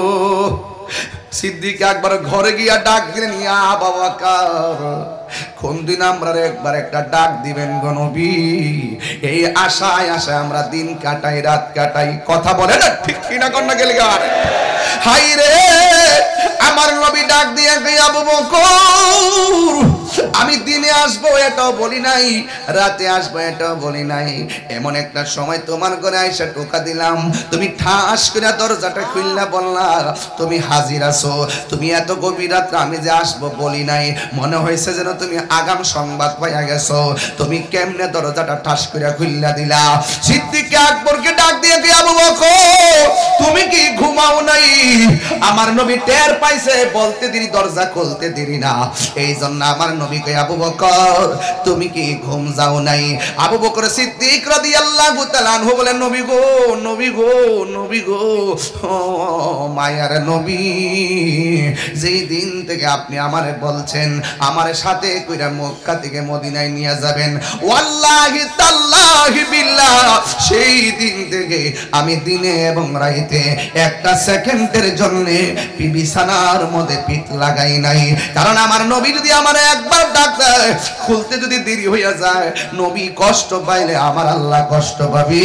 Speaker 1: সিদ্দিক আকবর ঘরে গিয়া ডাক দিলেন, ইয়া আবু বকর, কোন দিন আমরা একবার একটা ডাক দিবেন গো নবী? এই আশায় আশায় আমরা দিন কাটাই, রাত কাটাই। কথা বলে না ঠিক কিনা কন্যা গেলে গার হাই রে, আমার নবী ডাক দিয়ে গে আবু বকর, আমি দিনে আসবো এটাও বলি নাই, রাতে আসবো এটাও বলি নাই। এমন একটা সময় তোমার ঘরে আইসা টোকা দিলাম, তুমি ঠাস করে দরজাটা খুললা বললা তুমি হাজির আছো। তুমি এত গভীর রাত্রে আমি যে আসবো বলি নাই, মনে হয়েছে যেন তুমি আগাম সংবাদ পাইয়া গেছো। তুমি কেমনে দরজাটা ঠাস করে খুললা দিলা? সিদ্দিক আকবরকে ডাক দিয়ে কি আবু বকর, তুমি কি ঘুমাও নাই? আমার নবী টের পাইছে, বলতে দেরি দরজা খুলতে দেরি না। এই জন্য আমার নবী কই আবু বকর, তুমি কি ঘুম যাও নাই? আবু বকর সিদ্দিক রাদিয়াল্লাহু তাআলা আনহু বলেন, নবী গো, নবী গো, নবী গো, ও মায়ার নবী, যেই দিন থেকে আপনি আমারে বলছেন আমারে সাথে কইরা মক্কা থেকে মদিনায় নিয়ে যাবেন, ওয়াল্লাহি তাল্লাহি বিল্লাহ, সেই দিন থেকে আমি দিনে এবং রাইতে একটা সেকেন্ডের জন্য বিছানার মধ্যে পিঠ লাগাই নাই। কারণ আমার নবী যদি আমার একবার ডাক দেয়, খুলতে যদি দেরি হইয়া যায়, নবী কষ্ট পাইলে আমার আল্লাহ কষ্ট পাবে,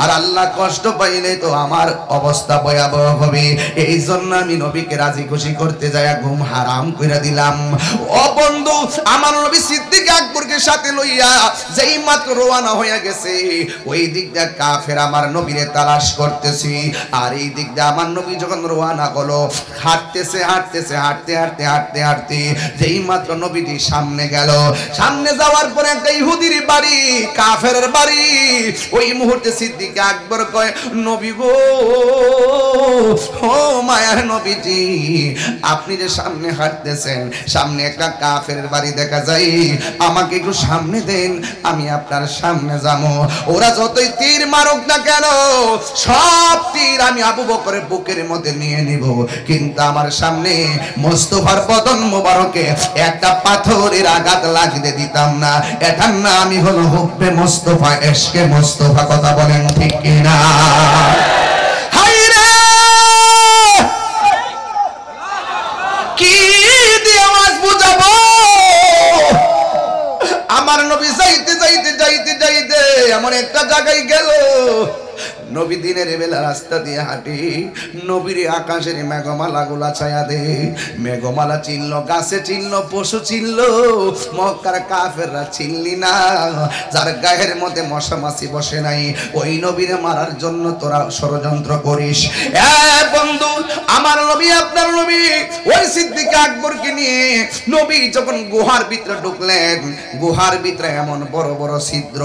Speaker 1: আর আল্লাহ কষ্ট পাইলে তো আমার অবস্থা ভয়াবহ হবে। এই জন্য আমি নবীকে রাজি খুশি করতে যায় ঘুম হারাম কইরা দিলাম। ও বন্ধু, আমার নবী সিদ্দিক আকবরকে সাথে লইয়া যেই মাত্র রওনা হইয়া গেছে, ওই দিক দিয়ে কাফের আমার নবীরে তালাশ করতেছি, আর এই দিক দিয়ে আমার নবী যখন রওনা হলো, হাঁটতেছে হাঁটতেছে হাঁটতে হাঁটতে হাঁটতে হাঁটতে যেই মাত্র নবীটি সামনে গেল, সামনে যাওয়ার পরে একটা ইহুদির বাড়ি, কাফেরের বাড়ি। ওই মুহূর্তে সিদ্দিক আকবর কয়, নবী গো, ও মায়ার নবীজি, আপনি যে সামনে হাঁটতেছেন, সামনে একটা কাফেরের বাড়ি দেখা যায়, আমাকে একটু সামনে দেন, আমি আপনার সামনে যাবো। ওরা যতই তীর মারুক না কেন, সব তীর আমি আবু বকরের বুকের মধ্যে নিয়ে নিব, কিন্তু আমার সামনে মোস্তফার বদন মোবারকে একটা পাথরের আঘাত লাগতে দিতাম না। এটার নামই হলো হুব্বে মোস্তফা, এশকে মোস্তফা। কথা বলেন ঠিক কিনা? হাই রে, কি দিয়ে আওয়াজ বুঝাবো? আমার নবী যাইতে যাইতে যাইতে যাইতে এমন একটা জায়গায় গেল, নবী দিনের বেলা রাস্তা দিয়ে হাঁটি, নবীর আকাশের মেঘমালা গুলা ছায়া দে। মেঘমালা চিনল, গাছে চিনল, পশু চিনল, মক্কার কাফেররা চিনলি না। যার গায়ের মধ্যে মশা মাছি বসে নাই, ওই নবীরে মারার জন্য তোরা ষড়যন্ত্র করিস। বন্ধু, আমার নবী, আপনার নবী ওই সিদ্দিক আকবরকে নিয়ে নবী যখন গুহার ভিতরে ঢুকলেন, গুহার ভিতরে এমন বড় বড় ছিদ্র,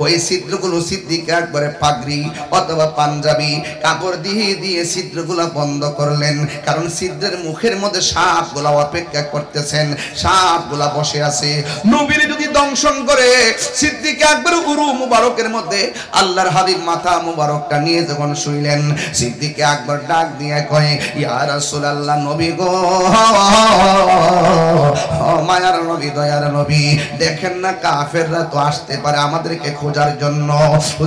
Speaker 1: ওই ছিদ্রগুলো সিদ্দিক আকবরের পাগড়ি অথবা পাঞ্জাবি কাপড় দিয়ে দিয়ে ছিদ্রগুলা বন্ধ করলেন। কারণ ছিদ্রের মুখের মধ্যে সাপগুলা অপেক্ষা করতেছেন, সাপগুলা বসে আছে। নবীর যদি দংশন করে, সিদ্দিক আকবর উরু মুবারকের মধ্যে আল্লাহর হাবিব মাথা মুবারকটা নিয়ে যখন শুইলেন, সিদ্দিক আকবর ডাক দিয়ে কয়, ইয়া রাসূলুল্লাহ, নবী গো, মায়ার নবী, দয়ার নবী, দেখেন না কাফেররা তো আসতে পারে আমাদেরকে খোঁজার জন্য।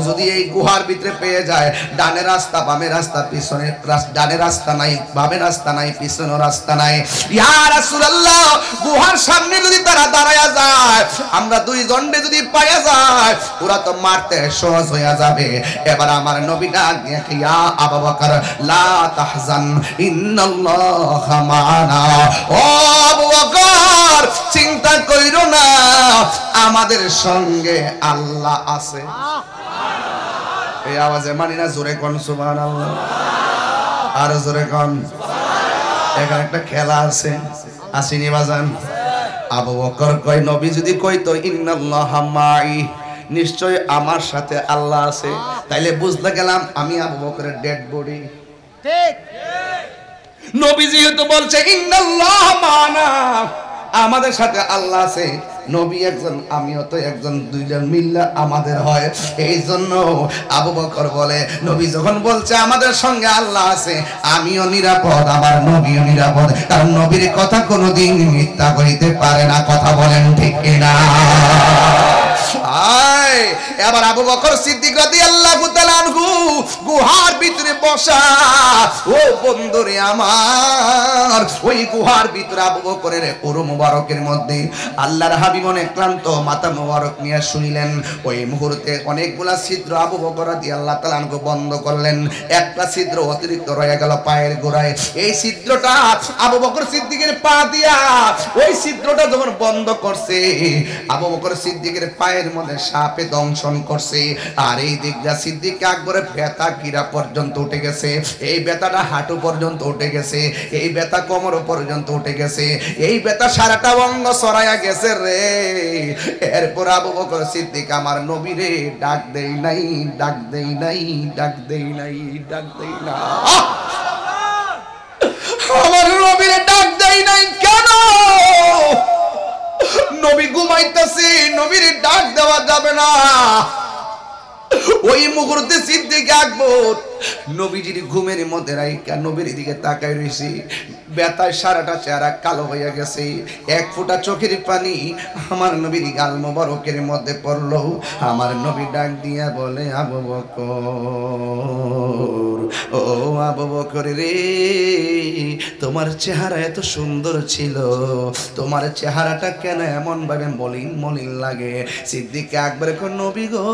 Speaker 1: যদি এই গুহার ভিতরে পেয়ে যায়, ডানে রাস্তা, বামে রাস্তা, পিছনে ডানে রাস্তা নাই, বামে রাস্তা নাই, পিছনে রাস্তা নাই। ইয়া রাসূলুল্লাহ, গুহার সামনে যদি তারা দাঁড়ায়া যায়, আমরা দুই জন্ডে যদি পাইয়া যায়, ওরা তো মারতে সহজ হইয়া যাবে। এবার আমার নবী ডাক দিয়ে, ইয়া আবু বকর, লা তাহজান, ইন্নাল্লাহা মা'ানা। ও আবু বকর, চিন্তা কইরো না, আমাদের সঙ্গে আল্লাহ আছে। এই আওয়াজে মানি না, জোরে কোন সুবহানাল্লাহ, আর জোরে কোন। এখানে একটা খেলা আছে, আসিনি বাজান, আবু বকর কয় নবী যদি কইতো ইন্নাল্লাহা মাই, নিশ্চয় আমার সাথে আল্লাহ আছে, তাইলে বুঝতে গেলাম আমি আবু বকরের ডেড বডি।
Speaker 2: ঠিক
Speaker 1: নবী যেহেতু বলছে ইন্নাল্লাহা মানা, আমাদের সাথে আল্লাহ আছে, নবী একজন আমিও তো একজন, দুইজন মিল্লা আমাদের হয়। এই জন্য আবু বকর বলে নবী যখন বলছে আমাদের সঙ্গে আল্লাহ আছে, আমিও নিরাপদ, আমার নবীও নিরাপদ, কারণ নবীর কথা কোনোদিন মিথ্যা কইতে পারে না। কথা বলেন ঠিক কিনা? এবার আবু বকর সিদ্দিক রাদিয়াল্লাহু তাআলা আনহু গুহার ভিতরে বসা। ও বন্ধুরে আমার, ওই গুহার ভিতরে আবু বকরের পুরো মুবারকের মধ্যে আল্লাহর হাবিব অনেক ক্লান্ত, মাথা মুবারক নিয়ে শুইলেন। ওই মুহূর্তে অনেকগুলা ছিদ্র আবু বকর রাদিয়াল্লাহু তাআলা আনহু বন্ধ করলেন। একটা ছিদ্র অতিরিক্ত রয়ে গেল পায়ের গোড়ায়। এই ছিদ্রটা আবু বকর সিদ্দিকের পা দিয়া, ওই ছিদ্রটা যখন বন্ধ করছে, আবু বকর সিদ্দিকের পায়ের মধ্যে সাপে দংশন করছে। আর এই দিকটা সিদ্দিক আকবরের ব্যথা গিরা পর্যন্ত উঠে গেছে, এই ব্যথাটা হাঁটু পর্যন্ত উঠে গেছে, এই ব্যথা কোমর পর্যন্ত উঠে গেছে, এই ব্যথা সারাটা অঙ্গ ছড়াইয়া গেছে রে। এরপর আবু বকর সিদ্দিক আমার নবীরে ডাক দেই নাই, ডাক দেই নাই, ডাক দেই নাই, ডাক দেই না, আমার নবীরে ডাক দেই নাই। কেন? নবী ঘুমাইতেছে, নবীর ডাক দেওয়া যাবে না। ওই মুহূর্তে সিদ্দিক আকবর নবীজির ঘুমের মধ্যে রাইকা নবীর দিকে তাকায় রইছে। ব্যথায় সারাটা চেহারা কালো হয়ে গেছে, এক ফোঁটা চোখের পানি আমার নবীর গাল মোবারকের মধ্যে পড়লো। আমার নবী ডাক দিয়া বলে আবু বকর, ও আবু বকর রে, তোমার চেহারা এত সুন্দর ছিল, তোমার চেহারাটা কেন এমন ভাবে মলিন মলিন লাগে? সিদ্দিক আকবর কো নবী গো,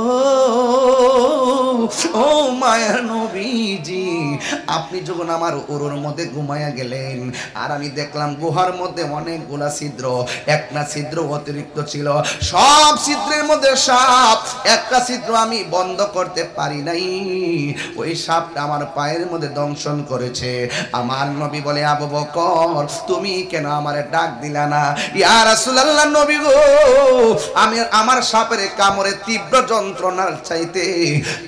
Speaker 1: ও মায়ার নবীজি, আপনি যখন আমার উরুর মধ্যে ঘুমায়া গেলেন, আর আমি দেখলাম গুহার মধ্যে অনেকগুলা ছিদ্র, একটা ছিদ্র অতিরিক্ত ছিল, সব ছিদ্রের মধ্যে সাপ, একটা ছিদ্র আমি বন্ধ করতে পারি নাই, ওই সাপটা আমার পায়ের মধ্যে দংশন করেছে। আমার নবী বলে আবু বকর, তুমি কেন আমারে ডাক দিলা না? ইয়া রাসূলুল্লাহ, নবী গো, আমি আমার সাপের কামড়ে তীব্র যন্ত্রণার চাইতে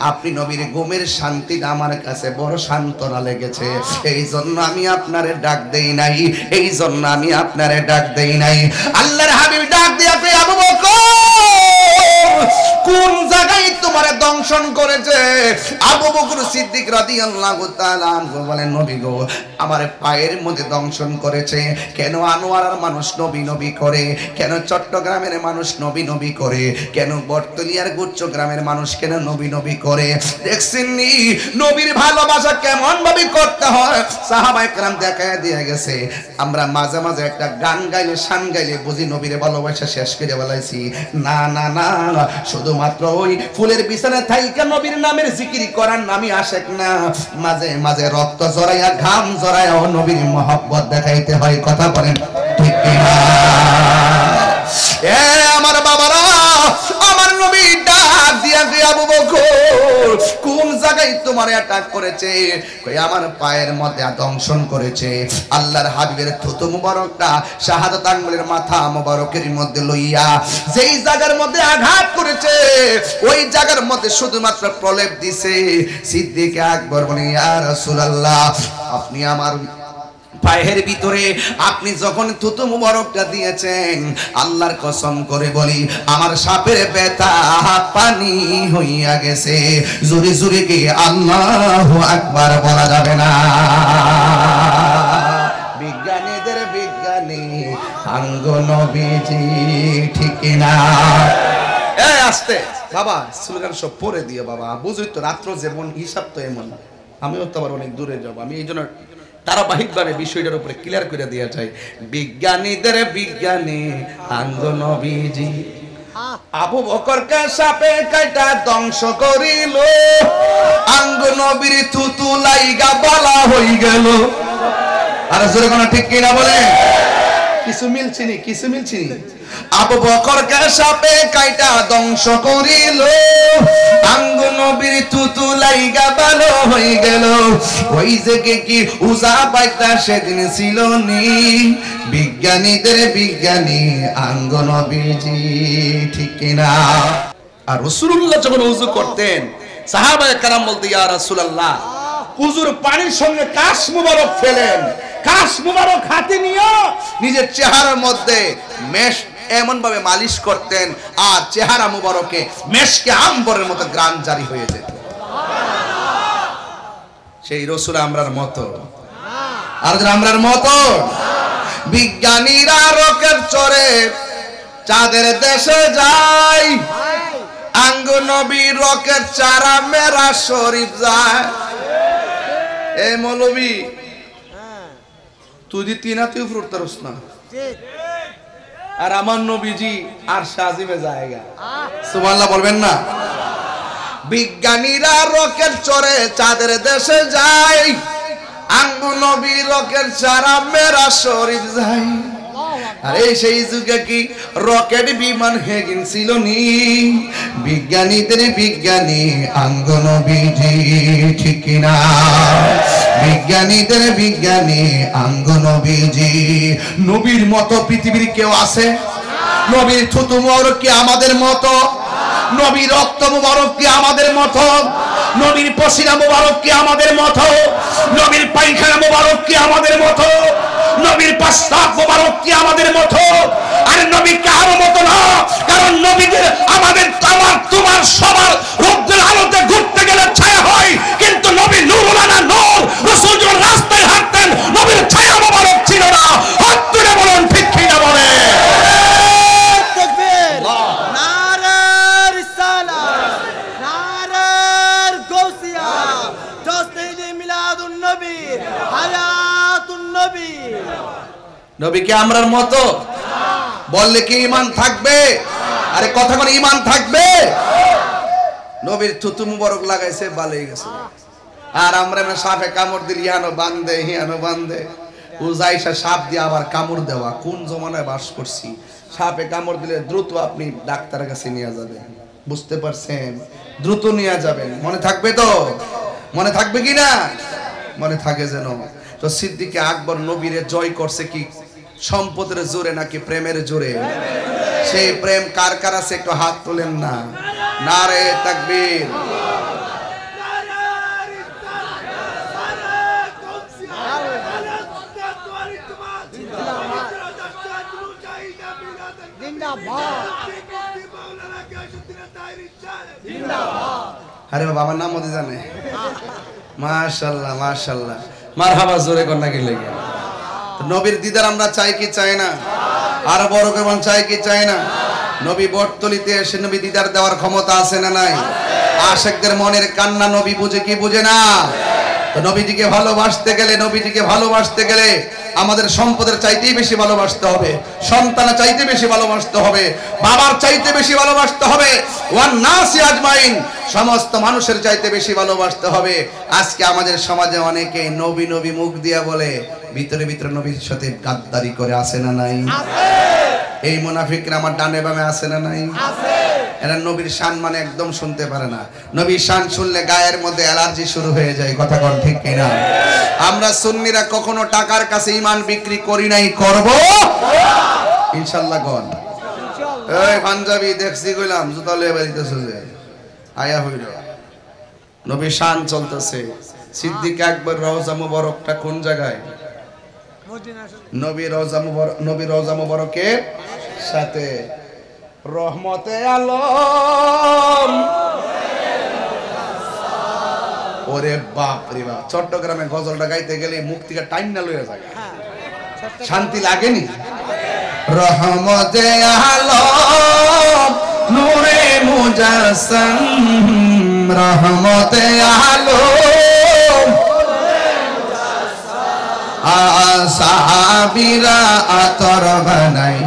Speaker 1: আপনি নবীর ঘুমের শান্তিটা আমার কাছে বড় সান্ত্বনা লেগেছে, এই জন্য আমি আপনারে ডাক দেই নাই, এই জন্য আমি আপনারে ডাক দেই নাই। আল্লাহর হাবিব ডাক দিয়া কই আবু বকর, কোন জায়গায় তোমারে দংশন করেছে? আবু বকর সিদ্দিক রাদিয়াল্লাহু তাআলা আনহু বলেন নবী গো, আমার পায়ের মধ্যে দংশন করেছে। কেন আনোয়ারার মানুষ নবী নবী করে? কেন চট্টগ্রামের মানুষ নবী নবী করে? কেন বটতলিয়ার গুচ্ছ গ্রামের মানুষ কেন নবী নবী করে? দেখছেননি নবীর ভালোবাসা কেমন ভাবে করতে হয়? সাহাবায়ে কেরাম দেখায় দিয়ে গেছে। আমরা মাঝে মাঝে একটা গান গাইলে, শান গাইলে বুঝি নবীর ভালোবাসা শেষ করে বলাইছি। না না না, শুধুমাত্র ওই ফুলের বিছানায় থাইকা নবীর নামের জিকির করার নামই আশেক না, মাঝে মাঝে রক্ত জড়াইয়া, ঘাম জড়াইয়া নবীর মহব্বত দেখাইতে হয়। কথা বলেন ঠিক কিনা? এ আমার বাবারা, আমার নবী ডাক দিয়া দিয়া আবু বকর, কোন জায়গায় তোমার অ্যাটাক করেছে? কই আমার পায়ের মধ্যে দংশন করেছে। আল্লাহর হাবিবের থুতু মুবারকটা শাহাদাত আঙ্গুলের মাথা মুবারকের মধ্যে লইয়া যেই জায়গার মধ্যে আঘাত করেছে, ওই জায়গার মধ্যে শুধুমাত্র প্রলেপ দিছে। সিদ্দিক আকবর বলে ইয়া রাসূলুল্লাহ, আপনি আমার পায়ের ভিতরে আপনি যখন থুতু মুবারকটা দিয়েছেন, আল্লাহর কসম করে বলি আমার সাপের ব্যথা পানি হইয়া গেছে। জোরে জোরে কি আল্লাহু আকবার বলা যাবে না? বিজ্ঞানীদের বিজ্ঞানী আঙ্গ নবীজি, ঠিক না? এই আস্তে বাবা, স্লোগান সব পড়ে দিয়ে বাবা, বুঝই তো রাত্র যেমন হিসাব তো এমন, আমিও তো আবার অনেক দূরে যাব, আমি এই জন্য ধারাবাহিকভাবে বিষয়টার উপরে ক্লিয়ার করে দেওয়া যায়। বিজ্ঞানীদের বিজ্ঞানী আঙ্গ নবীজি, আবু বকরকে সাপে কাইটা ধ্বংস করিল, আঙ্গ নবীর থুতু লাইগা বালা হই গেল। আর জোরে কোন ঠিক কিনা বলে? কিছু মিলছিনি, কিছু মিলছিনি। আবু বকরকে সাপে কাইটা ধ্বংস করিল, আঙ্গু নবীর থুতু লাইগা ভালো হয়ে গেল। ওই যে কি উজা পাইতা সেদিন ছিল নি, বিজ্ঞানীদের বিজ্ঞানী আঙ্গু নবীজি, ঠিক কিনা? আর রাসূলুল্লাহ যখন ওযু করতেন সাহাবায়ে কেরাম বলতে, ইয়া রাসূলুল্লাহ, উযুর পানির সঙ্গে কাশ মুবারক ফেলেন, কাশ মুবারক হাতে নিয়ে নিজের চেহারার মধ্যে মেশ এমন ভাবে মালিশ করতেন আর চেহারা মুবারকে মেশকে আম্বরের মতো গ্রান জারি হয়ে যেত। সেই রাসূল আমরার মতো, আর আমরার মতো। বিজ্ঞানীরা রকেট চড়ে চাঁদের দেশে যায়, আঙ্গু নবী রকেট চারা মেরা শরীফ যায়। এ মৌলবী, তুই তিনা তুই ফুরতারস না, আর আমার নবীজি আর সাজিমে জায়গা। সুবহানাল্লাহ বলবেন না? বিজ্ঞানীরা রকেট চড়ে চাঁদের দেশে যায়, আঙ্গু নবী রকেট চারা মেরা শরীফ যায়। আরে সেই যুগে কি রকেট বিমান হেগিন ছিল নি, বিজ্ঞানীদের বিজ্ঞানী আঙ্গু নবীজি, ঠিক কিনা? বিজ্ঞানীদের বিজ্ঞানী আঙ্গু নবীজি। নবীর মতো পৃথিবীর কেউ আছে? নবীর থুতু মুবারক কি আমাদের মতো? নবীর রক্ত মুবারক কি আমাদের মতো? নবীর পসিনা মুবারক কি আমাদের মতো? নবীর পায়খানা মুবারক কি আমাদের মতো? নবীর প্রস্রাব মুবারক কি আমাদের মতো? আরে নবী কারো মতো না, কারণ নবীদের আমাদের আমার তোমার সবার রোদ্রের আলোতে ঘুরতে গেলে ছায়া হয়, কিন্তু নবী নূরুল আলা নূর। রাসূল যখন রাস্তায় হাঁটতেন নবীর ছায়া মুবারক ছিল না। হাত তুলে বলুন ঠিক কি না বলে?
Speaker 2: তাকবীর, নারে রিসালাত, নারে গাউসিয়া, তাসদীদে মিলাদুন নবী, হায়াতুন নবী।
Speaker 1: নবী কি আমরার মতো? বললে কি ঈমান থাকবে? আরে কথা কোন ঈমান থাকবে? নবীর থুতু মুবারক লাগাইছে, বালেই গেছে। আর আমরা সাপে কামড় দিলে ইয়ানো বান্ধে, হিয়ানো বান্ধে, উজাইসা সাপ দিয়ে আবার কামড় দেওয়া। কোন জমানায় বাস করছি? সাপে কামড় দিলে দ্রুত আপনি ডাক্তারের কাছে নিয়ে যাবেন, বুঝতে পারছেন? দ্রুত নিয়ে যাবেন। মনে থাকবে তো? মনে থাকবে কি না? মনে থাকে যেন। তো সিদ্দিকে আকবর নবীরে জয় করছে কি সম্পদের জোরে নাকি প্রেমের জোরে? সেই প্রেম কার কার আছে একটু হাত তোলেন না। নারে তাকবীর। আরে বাবার নাম মধ্যে জানে? মাশাআল্লাহ মাশাআল্লাহ, মারহাবা, জোরে কন্যা কি লেগে। নবীর দিদার আমরা চাই কি চাই না? আর বড় কেমন চাই কি চাই না? নবী বটতলিতে এসে নবী দিদার দেওয়ার ক্ষমতা আছে না নাই? আশিকদের মনের কান্না নবী বুঝে কি বুঝে না? তো নবীজিকে ভালোবাসতে গেলে, নবীজিকে ভালোবাসতে গেলে আমাদের সম্পদের চাইতেই বেশি ভালোবাসতে হবে, সন্তানের চাইতে বেশি ভালোবাসতে হবে, বাবার চাইতে বেশি ভালোবাসতে হবে, ওয়ান নাসি আজমাইন, সমস্ত মানুষের চাইতে বেশি ভালোবাসতে হবে। আজকে আমাদের সমাজে অনেকে নবী নবী মুখ দিয়া বলে, ভিতরে ভিতরে নবীর সাথে গাদ্দারি করে, আছে না নাই? এই মুনাফিকরা আমার ডানে বামে আছে না নাই? এরা নবীর শান মানে একদম শুনতে পারে না। নবীর শান শুনলে গায়ের মধ্যে অ্যালার্জি শুরু হয়ে যায়। কথা কোন ঠিক কিনা? আমরা সুন্নিরা কখনো টাকার কাছে ঈমান বিক্রি করি নাই, করব ইনশাআল্লাহ। কোন এই পাঞ্জাবি দেখছি কইলাম জুতা লয়ে বাড়িতেছে যে আয়া হইল। নবীর শান চলতেছে। সিদ্দিক আকবর রওজা মুবারকটা কোন জায়গায়? নবী রওজা মুবারকের সাথে। রহমতে আলম, ওরে বাপ রে বাপ, চট্টগ্রামে গজলটা গাইতে গেলে মুখ থেকে টাইম না লইয়া যায়, শান্তি লাগেনি? রহমতে আলম নূরে মুজাসসাম, রহমতে আলম সাহাবীরা আতর বানাই,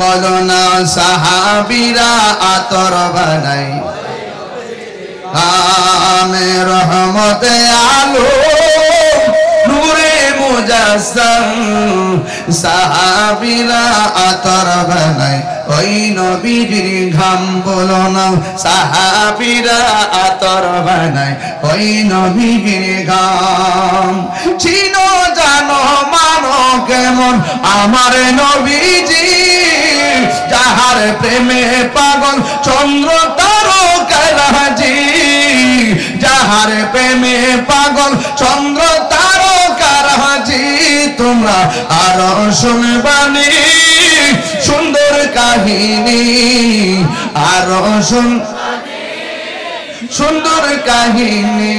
Speaker 1: বলো না সাহাবীরা আতর বানাই, আমি রহমতে আলম নূরে মুজাসসাম, সাহাবীরা আতর বানায় ওই নবীজির ঘাম বলো না সাহাবীরা আতর বানায় ওই নবীজির ঘাম চিনো জানো মানো কেমন আমার নবীজি যাহার প্রেমে পাগল চন্দ্র তারকারাজি যাহার প্রেমে পাগল চন্দ্র তারকারাজি তোমরা আরো শুনবানি সুন্দর কাহিনী আরো সুন্দর কাহিনী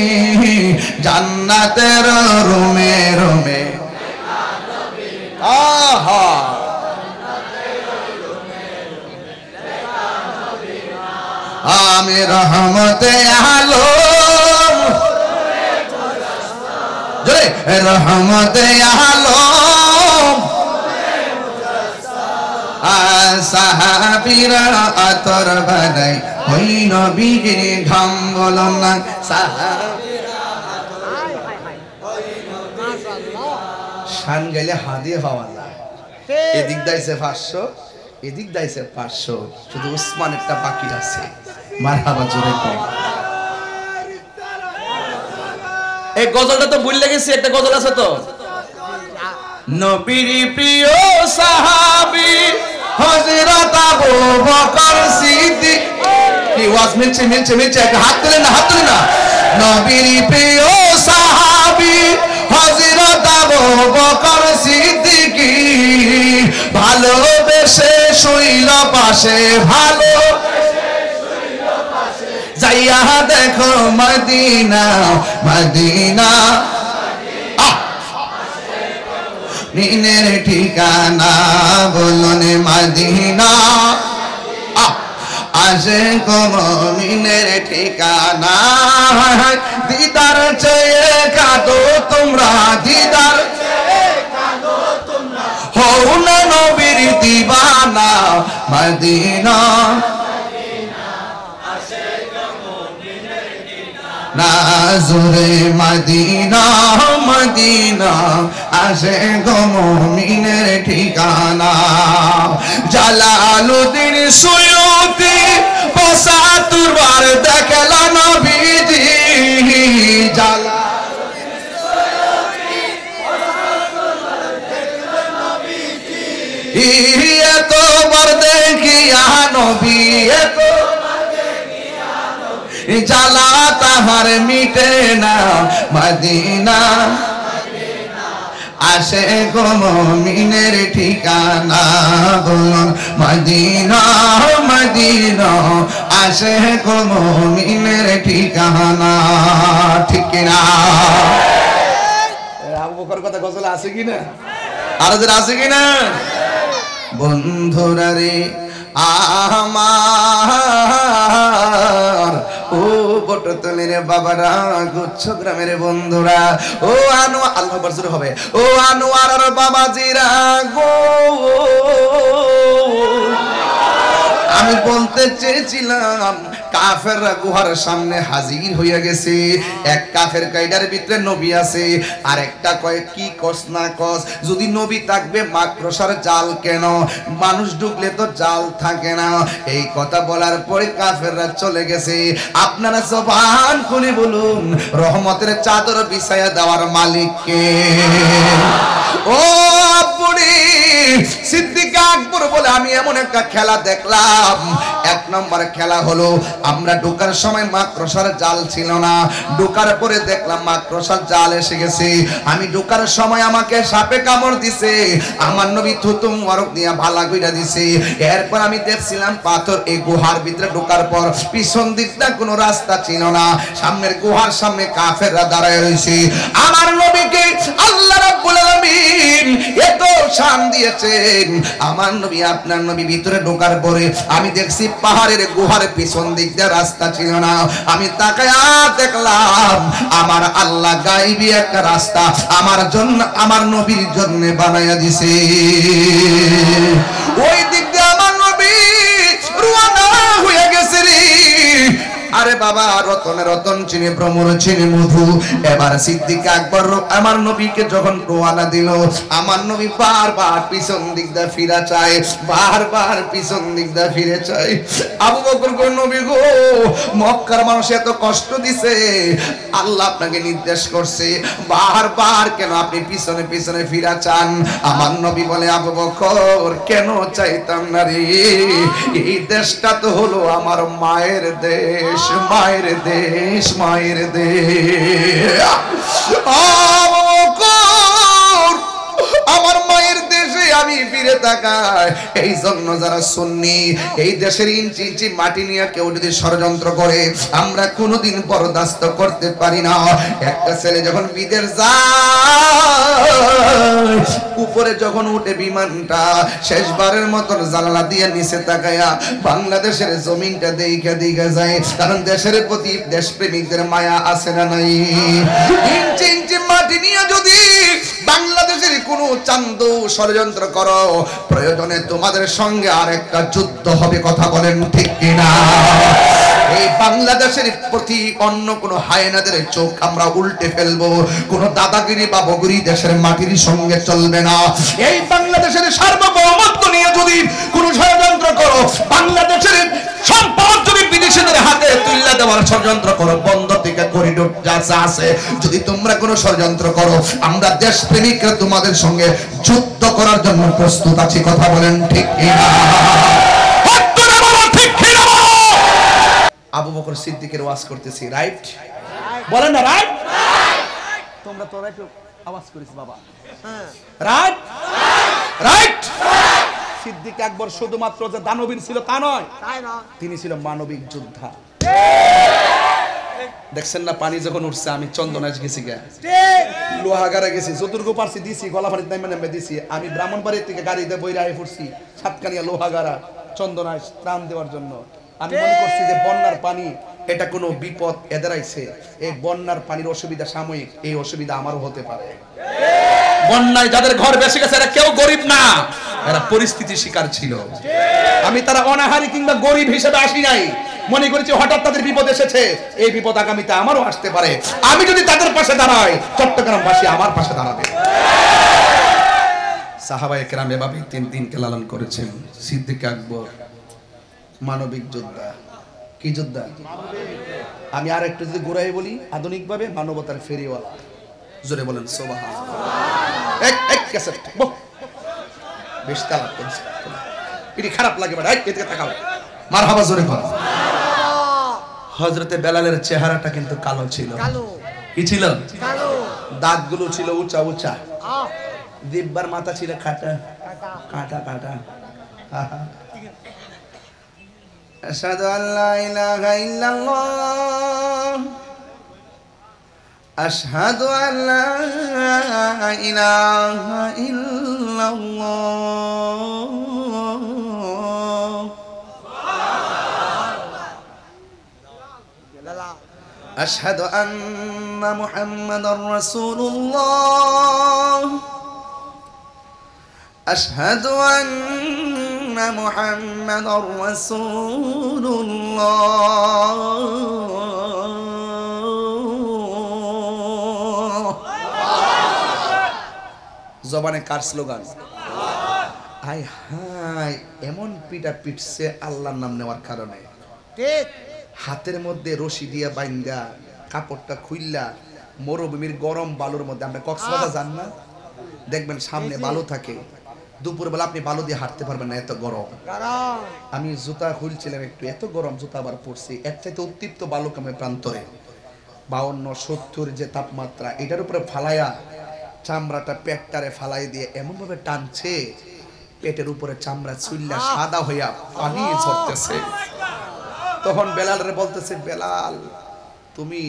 Speaker 1: জান্নাতের রুমে রুমে আহা আমি রহমতে আলম জয় রহমতে আলম সাহাবীরা আতর বানাই ওই নবীর ঘাম বলো না শান গেলে হাদিয়ে পাওয়া যায় এদিক দাইছে 500 এদিক দাইছে 500 শুধু উসমানেরটা বাকি আছে মারহাবা জোরে কই
Speaker 2: এই গজলটা তো ভুল লেগেছে একটা গজল আছে তো
Speaker 1: নবীর প্রিয় সাহাবী হযরত আবু বকর সিদ্দিক কি ওয়াজ মিলছে একটা হাত তুলেন না নবীর প্রিয় সাহাবী হযরত আবু বকর সিদ্দিক ভালোবেসে শুইল পাশে ভালো যাইয়া দেখো মদিনা মদিনা নিনের ঠিকানা বলুন মদিনা আসে কমিনের ঠিকানা দিদার চেয়ে কাঁদো তোমরা দিদার হও না নবীর দিবানা মদিনা নাজুরে মদিনা মদিনা আসে গো মুমিনের ঠিকানা জালালউদ্দিন সুয়ুতি ৭৫ বার দেখলা নবীজি জালালউদ্দিন সুয়ুতি ৭৫ বার দেখলা নবীজি এতবার দেখিয়া নবী জালা তাহার মিটে না মদিনা আসে গো মুমিনের ঠিকানা বলুন মদিনা মদিনা আসে গো মুমিনের ঠিকানা ঠিক না আবু বকর কথা গজল আছে কি না আর যারা আছে কি না বন্ধুরা রে আমার ও বটতলের বাবারা গুচ্ছ গ্রামের বন্ধুরা ও আনোয়ার আল্লাহ বরজুর হবে ও আনোয়ার আর বাবাজিরা গো আমি বলতে চেয়েছিলাম কাফেররা গুহার সামনে হাজির হইয়া গেছে এক কাফের কাইডার ভিতরে নবী আছে আর একটা কয় কি কস না কস যদি নবী থাকবে মাকড়সার জাল কেন মানুষ ঢুকলে তো জাল থাকে না এই কথা বলার পরে কাফেররা চলে গেছে আপনারা জবান খুলে বলুন রহমতের চাদর বিছায়া দেওয়ার মালিক কে ও বুড়ি সিদ্দিক আকবর বলে আমি এমন একটা খেলা দেখলাম এক নম্বর খেলা হলো আমরা ঢোকার সময় মাকড়সার জাল ছিল না ঢোকার পরে দেখলাম মাকড়সার জাল এসে গেছে আমি ঢোকার সময় আমাকে সাপে কামড় দিছে আমার নবী থুতু মুবারক দিয়ে ভালা কইরা দিছে এরপর আমি দেখছিলাম পাথর এই গুহার ভিতরে ঢোকার পর পিছন দিকটা কোনো রাস্তা ছিল না সামনের গুহার সামনে কাফেররা দাঁড়ায় রইছে আমার নবীকে আল্লাহ রাব্বুল আলামিন এত শান দিয়েছেন আমার নবী আপনার নবী ভিতরে ঢোকার পরে আমি দেখছি পাহাড়ের গুহার পিছন দিক দিয়ে রাস্তা ছিল না আমি তাকায়া দেখলাম আমার আল্লাহ গায়বী একটা রাস্তা আমার জন্য আমার নবীর জন্য বানায়া দিছে ওই দিক দিয়ে আমার নবী রওনা হয়ে গেছে রে আরে বাবা রতনে রতন চিনি ভ্রমর চিনি মধু। এবার সিদ্দিক আকবর আমার নবীকে যখন রওনা দিল, আমার নবী বারবার পিছন দিক দিয়ে ফিরা চায়, বারবার পিছন দিক দিয়ে ফিরে চায়। আবু বকর কো নবী গো, মক্কার মানুষ এত কষ্ট দিছে, আল্লাহ আপনাকে নির্দেশ করছে, বারবার কেন আপনি পিছনে পিছনে ফিরা চান? আমার নবী বলে আবু বকর কেন চাইতাম না রে, এই দেশটা তো হলো আমার মায়ের দেশ, মায়ের দেশ, মায়ের দেশ। আবু বকর আমার মায়ের দেশে আমি ফিরে তাকাই। এই জন্য যারা সুন্নি, এই দেশের ইঞ্চি ইঞ্চি মাটি নিয়ে কেউ যদি ষড়যন্ত্র করে, আমরা কোনোদিন বরদাস্ত করতে পারি না। একটা ছেলে যখন বিদেশ যায়, উপরে যখন উঠে বিমানটা, শেষবারের মতন জানালা দিয়ে নিচে তাকায়া বাংলাদেশের জমিনটা দেখে দেখে যায়, কারণ দেশের প্রতি দেশপ্রেমিকদের মায়া আছে না নাই? ইঞ্চি ইঞ্চি মাটি নিয়ে যদি বাংলাদেশের কোনো চান্দু ষড়যন্ত্র করো, প্রয়োজনে তোমাদের সঙ্গে আরেকটা যুদ্ধ হবে। কথা বলেন ঠিক কিনা? এই বাংলাদেশের প্রতি অন্য কোন হায়নাদের চোখ আমরা উল্টে ফেলবো। কোন দাদাগিরি বা বগুড়ি দেশের মাটির সঙ্গে চলবে না। এই বাংলাদেশের সার্বভৌমত্ব নিয়ে যদি কোন ষড়যন্ত্র করো, বাংলাদেশের সম্পদ যদি বিদেশিদের হাতে তুলে দেওয়ার ষড়যন্ত্র করো, বন্দর থেকে করিডোর যা আছে, যদি তোমরা কোনো ষড়যন্ত্র করো, আমরা দেশপ্রেমিকরা তোমাদের সঙ্গে যুদ্ধ করার জন্য প্রস্তুত আছি। কথা বলেন ঠিক কিনা? আবু বকর সিদ্দিকের ওয়াজ করতেছি, রাইট? বলেন না রাইট? তোমরা তো একটু আওয়াজ করিস বাবা, রাইট? রাইট। সিদ্দিক আকবর শুধুমাত্র যে দানবীর ছিল তা নয়, তিনি ছিল মানবিক যোদ্ধা। দেখছেন না পানি যখন উঠছে, আমি চন্দনাইশ গেছি, লোহাগাড়া গেছি, চতুর্গো পারছি দিছি, গলাফাড়ির নামে নামে দিছি। আমি ব্রাহ্মণবাড়ির থেকে গাড়িতে বইরা আই পড়ছি সাতকানিয়া লোহাগাড়া চন্দনাইশ ত্রাণ দেওয়ার জন্য। আমি মনে করছি যে বন্যার পানি এটা কোনো বিপদ এদের আইছে, এই বন্যার পানির অসুবিধা সাময়িক, এই অসুবিধা আমারও হতে পারে। বন্যায় যাদের ঘর বেঁচে গেছে এরা কেউ গরিব না, এরা পরিস্থিতির শিকার ছিল। আমি তারা অনাহারি কিংবা গরিব হিসেবে আসি নাই, মনে করেছি হঠাৎ তাদের বিপদ এসেছে, এই বিপদ আগামীতে আমারও আসতে পারে। আমি যদি তাদের পাশে দাঁড়াই, চট্টগ্রামবাসী আমার পাশে দাঁড়াবে। সাহাবায়ে কেরাম এভাবে 3 দিনকে লালন করেছেন। সিদ্দিক আকবর মানবিক যোদ্ধা। কি যোদ্ধা? আমি আর একটু যদি ঘুরাই বলি, আধুনিক ভাবে মানবতার ফেরিওয়ালা। জোরে বলেন সুবহানাল্লাহ। এক ক্যাসেট বেশ তালাক করছে, এটি খারাপ লাগে বাড়া, এদিকে তাকাও, মারহাবা জোরে বল। হযরতে বেলালের চেহারাটা কিন্তু কালো ছিল। কি ছিল? কালো। দাঁতগুলো ছিল উঁচা উঁচা, দিব্বার মাথা ছিল কাটা কাটা কাটা। আশহাদু আল্লা ইলাহা ইল্লাল্লাহ, আশহাদু আল্লা ইলাহা ইল্লাল্লাহ, আশহাদু আন্না মুহাম্মাদার রাসূলুল্লাহ, আশহাদু আন্না মুহাম্মাদার রাসূলুল্লাহ। জবানে কার স্লোগান? হাই হাই, এমন পিটা পিটছে আল্লাহর নাম নেওয়ার কারণে। ঠিক হাতের মধ্যে রশি দিয়া বাইন্দা কাপড়টা খুইল্লা মরুভূমির গরম বালুর মধ্যে, আমরা কক্সবাজার যান না, দেখবেন সামনে বালু থাকে, দুপুরবেলা আপনি বালু দিয়ে হাঁটতে পারবেন না, এত গরম। আমি জুতা খুলছিলাম একটু, এত গরম, জুতা আবার পরছি। এর চাইতে উত্তপ্ত বালুকামে প্রান্তরে 52-70 যে তাপমাত্রা, এটার উপরে ফালাইয়া চামড়াটা পেটটারে ফালাই দিয়ে এমন ভাবে টানছে, পেটের উপরে চামড়া চুল্লা সাদা হইয়া পানি ঝরতেছে। তখন বেলালরে বলতেছে, বেলাল তুমি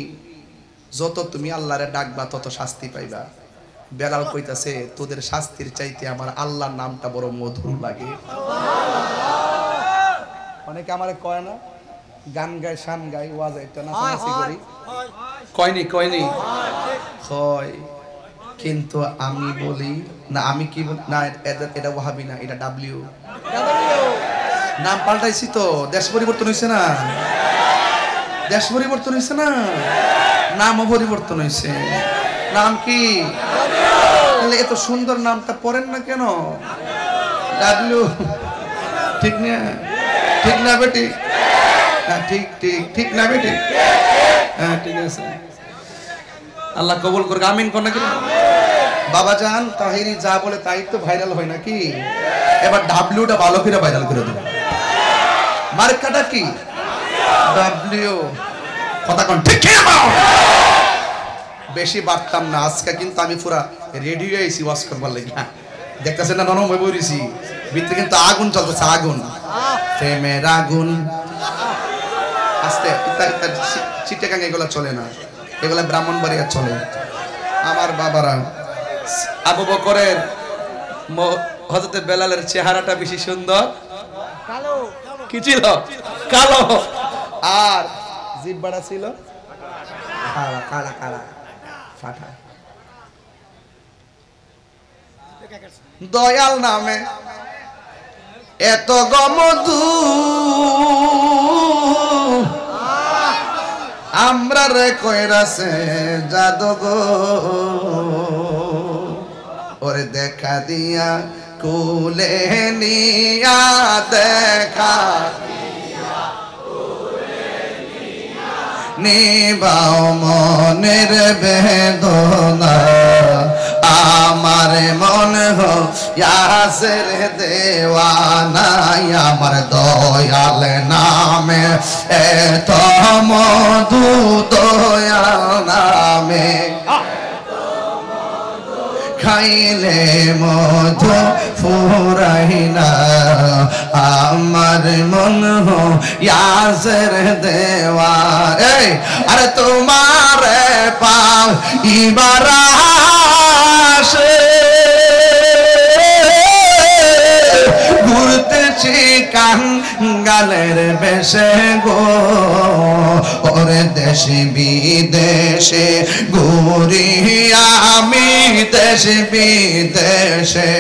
Speaker 1: যত তুমি আল্লাহরে ডাকবা তত শাস্তি পাইবা। বেলাল কইতাছে, তোদের শাস্তির চাইতে আমার আল্লাহর নামটা বড় মধুর লাগে। অনেকে আমারে কয় না, গান গায়, শান গায়, ওয়াজ একটা নাচানাচি করি, কয়নি কয়নি কয়, কিন্তু আমি বলি না, আমি কি বলি না, এটা ওয়াহাবি না, এটা ডাব্লিউ। নাম পাল্টাইছি তো, দেশ পরিবর্তন হয়েছে না। দেশ পরিবর্তন হয়েছে না, নামও পরিবর্তন হয়েছে। নাম কি? তাহলে এত সুন্দর নামটা পড়েন না কেন? ডাবলু, ঠিক না? ঠিক না বেটি? হ্যাঁ ঠিক ঠিক, ঠিক না বেটি? হ্যাঁ ঠিক আছে, আল্লাহ কবুল করুক, আমিন কোন নাকি? বাবা জান তাহিরি যা বলে তাই তো ভাইরাল হয় নাকি? এবার ডাবলুটা ভালো করে ভাইরাল করে দেব। মার্কাটা কি? ডাবলিউ। কথা কোন ঠিক কি না? বেশি বাড়তাম না, আজকে কিন্তু আমি পুরা রেডি হয়ে আইছি ওয়াজ করবার লাগি। দেখতেছেন না নরম হয়ে বইছি, ভিতরে কিন্তু আগুন চলতেছে, আগুন, প্রেমের আগুন। আস্তে চিটাগাং এগুলা চলে না, এগুলা ব্রাহ্মণবাড়িয়া চলে। আমার বাবারা, আবু বকরের হযরতে বেলালের চেহারাটা বেশি সুন্দর, কালো কি ছিল? কালো। আর জিহ্বাটা ছিল কালা কালা কালা ফাটা। দয়াল নামে এত গমধু আমরা রে কইরাছে জাদগো, ওরে দেখা দিয়া কুলে নিয়া, দেখা নিবাও মনের বেদনা, আমার মন ইয়াসের দেওয়ানা, আমার দয়াল নামে এত মধু, দয়াল নামে খাইলে মধু ফুরাই না, আমার মন ইয়াসের দেওয়া। এই আরে তোমার পাও ইবার আসে, ঘুরতেছি কাঙ্গালের বেশে গো, ওরে দেশে বিদেশে ঘুরি আমি, দেশে বিদেশে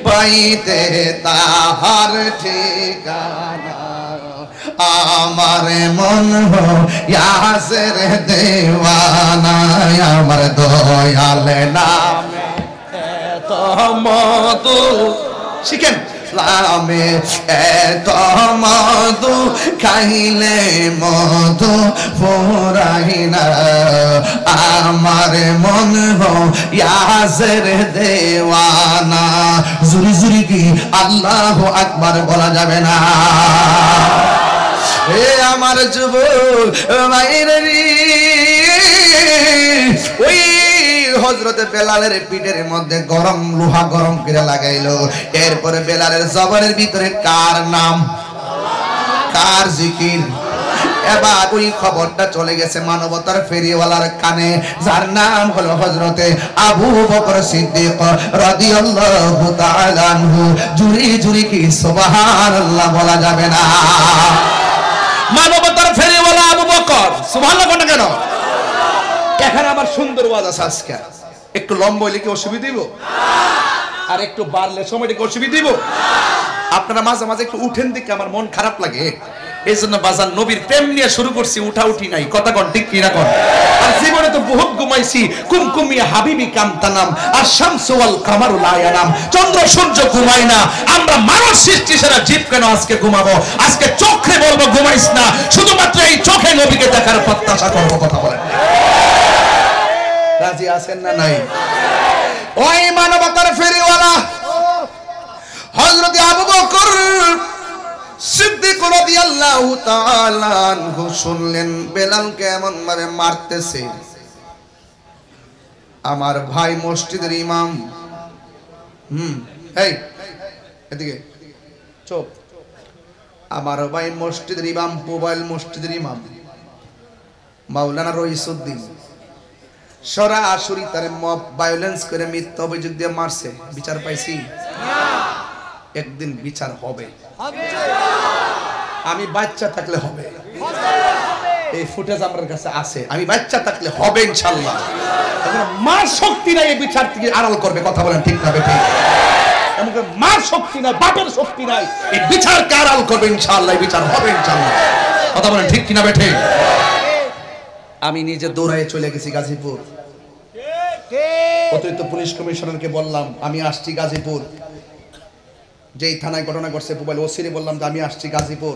Speaker 1: পাইতে তাহার ঠিকানা, আমার মন ইয়াসের দেওয়ানা, আমার দয়াল নামে এত মধু। শিখেন লামে এত মধু, খাইলে মধু ফুরাই না, আমার মন ইয়াসের দেওয়ানা। জুরি জুরি কি আল্লাহু আকবার বলা যাবে না? হে আমার যুবক মাইরি, ওই হযরতে বেলালের পিঠের মধ্যে গরম লোহা গরম করে লাগাইলো। এরপরে বেলালের জবানের ভিতরে কার নাম, কার জিকির? এবার ওই খবরটা চলে গেছে মানবতার ফেরিওয়ালার কানে, যার নাম হলো হযরতে আবু বকর সিদ্দিক রাদিয়াল্লাহু তাআলা আনহু। জুরি জুরি কি সুবহানাল্লাহ বলা যাবে না? মানবতার ফেরিওয়ালা আবু বকর, সুবহানাল্লাহ কোন কেন? এখানে আমার সুন্দর ওয়াজ আছে আজকে, একটু লম্বা হইলে কি অসুবিধা দিব? আর একটু বাড়লে সময়টা কি অসুবিধা দিব? আপনারা মাঝে মাঝে একটু উঠেন দিকে আমার মন খারাপ লাগে, এই জন্য বাজার নবীর প্রেম নিয়ে শুরু করছি, উঠা উঠি নাই। কথা কন ঠিক কি না কন? আর জীবনে তো বহুত ঘুমাইছি, কুমকুমিয়া হাবিবি কামতানাম, আর শামসু ওয়াল কামারু লা ইয়ানাম, চন্দ্র সূর্য ঘুমায় না, আমরা মানুষ সৃষ্টি সেরা জীব কেন আজকে ঘুমাবো? আজকে চোখে বলবো ঘুমাইস না, শুধুমাত্র এই চোখে নবীকে দেখার প্রত্যাশা করবো। কথা বলেন রাজি আছেন না নাই? ওই মানবতার ফেরিওয়ালা হযরত আবু বকর সিদ্দিক রাদিয়াল্লাহু তাআলা আনহু শুনলেন বেলালকে এমন ভাবে মারতেছে। আমার ভাই মসজিদের ইমাম, এই এদিকে চুপ, আমার ভাই মসজিদের ইমাম, মোবাইল মসজিদের ইমাম মাওলানা রইসউদ্দিন সরাসরি তারে মব ভায়োলেন্স করে মিথ্যা অভিযোগ দিয়ে মারছে। বিচার পাইছি? একদিন বিচার হবে, আমি বাচ্চা থাকলে হবে, এই ফুটেজ আমার কাছে আছে, আমি বাচ্চা থাকলে হবে ইনশাআল্লাহ। মার শক্তি নাই এই বিচার থেকে আড়াল করবে। কথা বলেন ঠিক না বেঠিক? এমনকি মার শক্তি নাই, বাপের শক্তি নাই। এই বিচার কার আল করবে? ইনশাআল্লাহ বিচার হবে ইনশাআল্লাহ। কথা বলেন ঠিক কিনা বেঠে? আমি নিজে দৌড়ায় চলে গেছি গাজীপুর। অতিরিক্ত পুলিশ কমিশনারকে বললাম আমি আসছি গাজীপুর, যেই থানায় ঘটনা ঘটছে মোবাইল ওসিরে বললাম যে আমি আসছি গাজীপুর,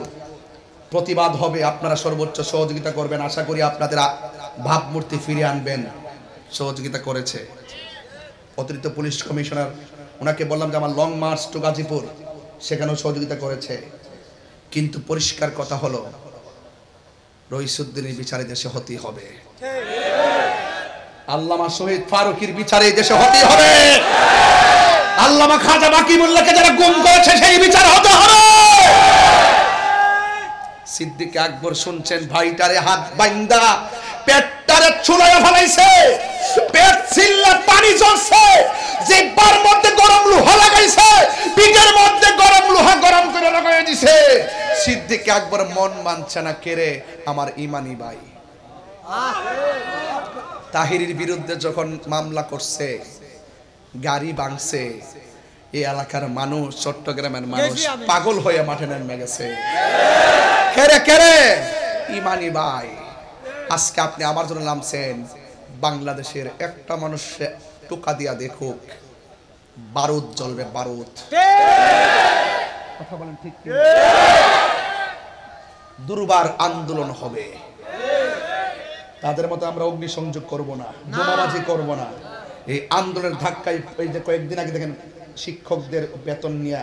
Speaker 1: প্রতিবাদ হবে, আপনারা সর্বোচ্চ সহযোগিতা করবেন, আশা করি আপনাদের ভাবমূর্তি ফিরিয়ে আনবেন। সহযোগিতা করেছে অতিরিক্ত পুলিশ কমিশনার। ওনাকে বললাম যে আমার লং মার্চ টু গাজীপুর, সেখানেও সহযোগিতা করেছে। কিন্তু পরিষ্কার কথা হলো রইসুদ্দিনের বিচারে দেশে হতেই হবে, আল্লামা শহীদ ফারুকীর বিচারে দেশে হতেই হবে, আল্লামা খাজা বাকিবুল্লাহকে যারা গুম করেছে সেই বিচার হতে হবে। সিদ্দিক আকবর শুনছেন ভাইটারে হাত বাইন্দা পেটটারে চুলায় ফেলাইছে, পেট ছিল্লা পানি ঝরছে, জিহ্বার মধ্যে গরম লোহা লাগাইছে, পিঠের মধ্যে গরম লোহা গরম করে লাগাই দিছে। সিদ্দিক আকবর মন মানছে না, কেরে আমার ইমানি ভাই। তাহিরির বিরুদ্ধে যখন মামলা করছে, গাড়ি ভাঙছে, এই এলাকার মানুষ, চট্টগ্রামের মানুষ পাগল হয়ে মাঠে নেমে গেছে। কেরে কেরে ইমানি ভাই, আজকে আপনি আমার জন্য নামছেন, বাংলাদেশের একটা মানুষ টোকা দিয়া দেখুক, বারুদ জ্বলবে, বারুদ। কথা বলেন ঠিক কি? দুর্বার আন্দোলন হবে। তাদের মতো আমরা অগ্নিসংযোগ করব না, বোমাবাজি করব না। এই আন্দোলনের ধাক্কায় এই যে কয়েকদিন আগে দেখেন শিক্ষকদের বেতন নিয়ে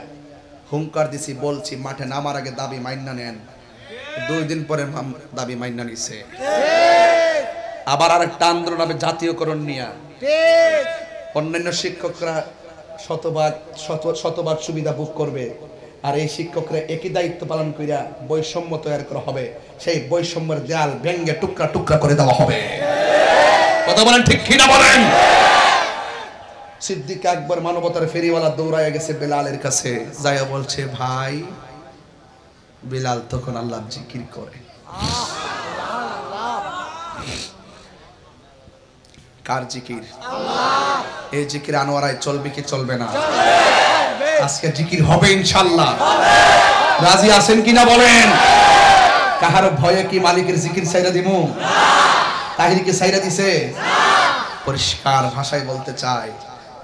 Speaker 1: হুঙ্কার দিছি, বলছি মাঠে নামার আগে দাবি মাইন্না নেন। 2 দিন পরে দাবি মাইন্না নিছে। আবার আরেকটা আন্দোলন হবে জাতীয়করণ নিয়ে। অন্যান্য শিক্ষকরা শতভাগ সুবিধা ভোগ করবে, আর এই শিক্ষকরা একই দায়িত্ব পালন করিয়া বৈষম্য তৈরি করা হবে। সেই বৈষম্যের দেয়াল ভেঙে টুকরা টুকরা করে দেওয়া হবে। কথা বলেন ঠিক কিনা বলেন? সিদ্দিক আকবর মানবতার ফেরিওয়ালা দৌড়ায় গেছে বেলালের কাছে, যাইয়া বলছে ভাই। বেলাল তখন আল্লাহর জিকির করে। কার জিকির? এই জিকির আনোয়ারায় চলবে কি চলবে না? আজকে জিকির হবে ইনশাআল্লাহ। রাজি আছেন কিনা বলেন? কাহার ভয়ে কি মালিকের জিকির ছাইরা দিমু? তাহিরকে ছাইরা দিছে? পরিষ্কার ভাষায় বলতে চাই,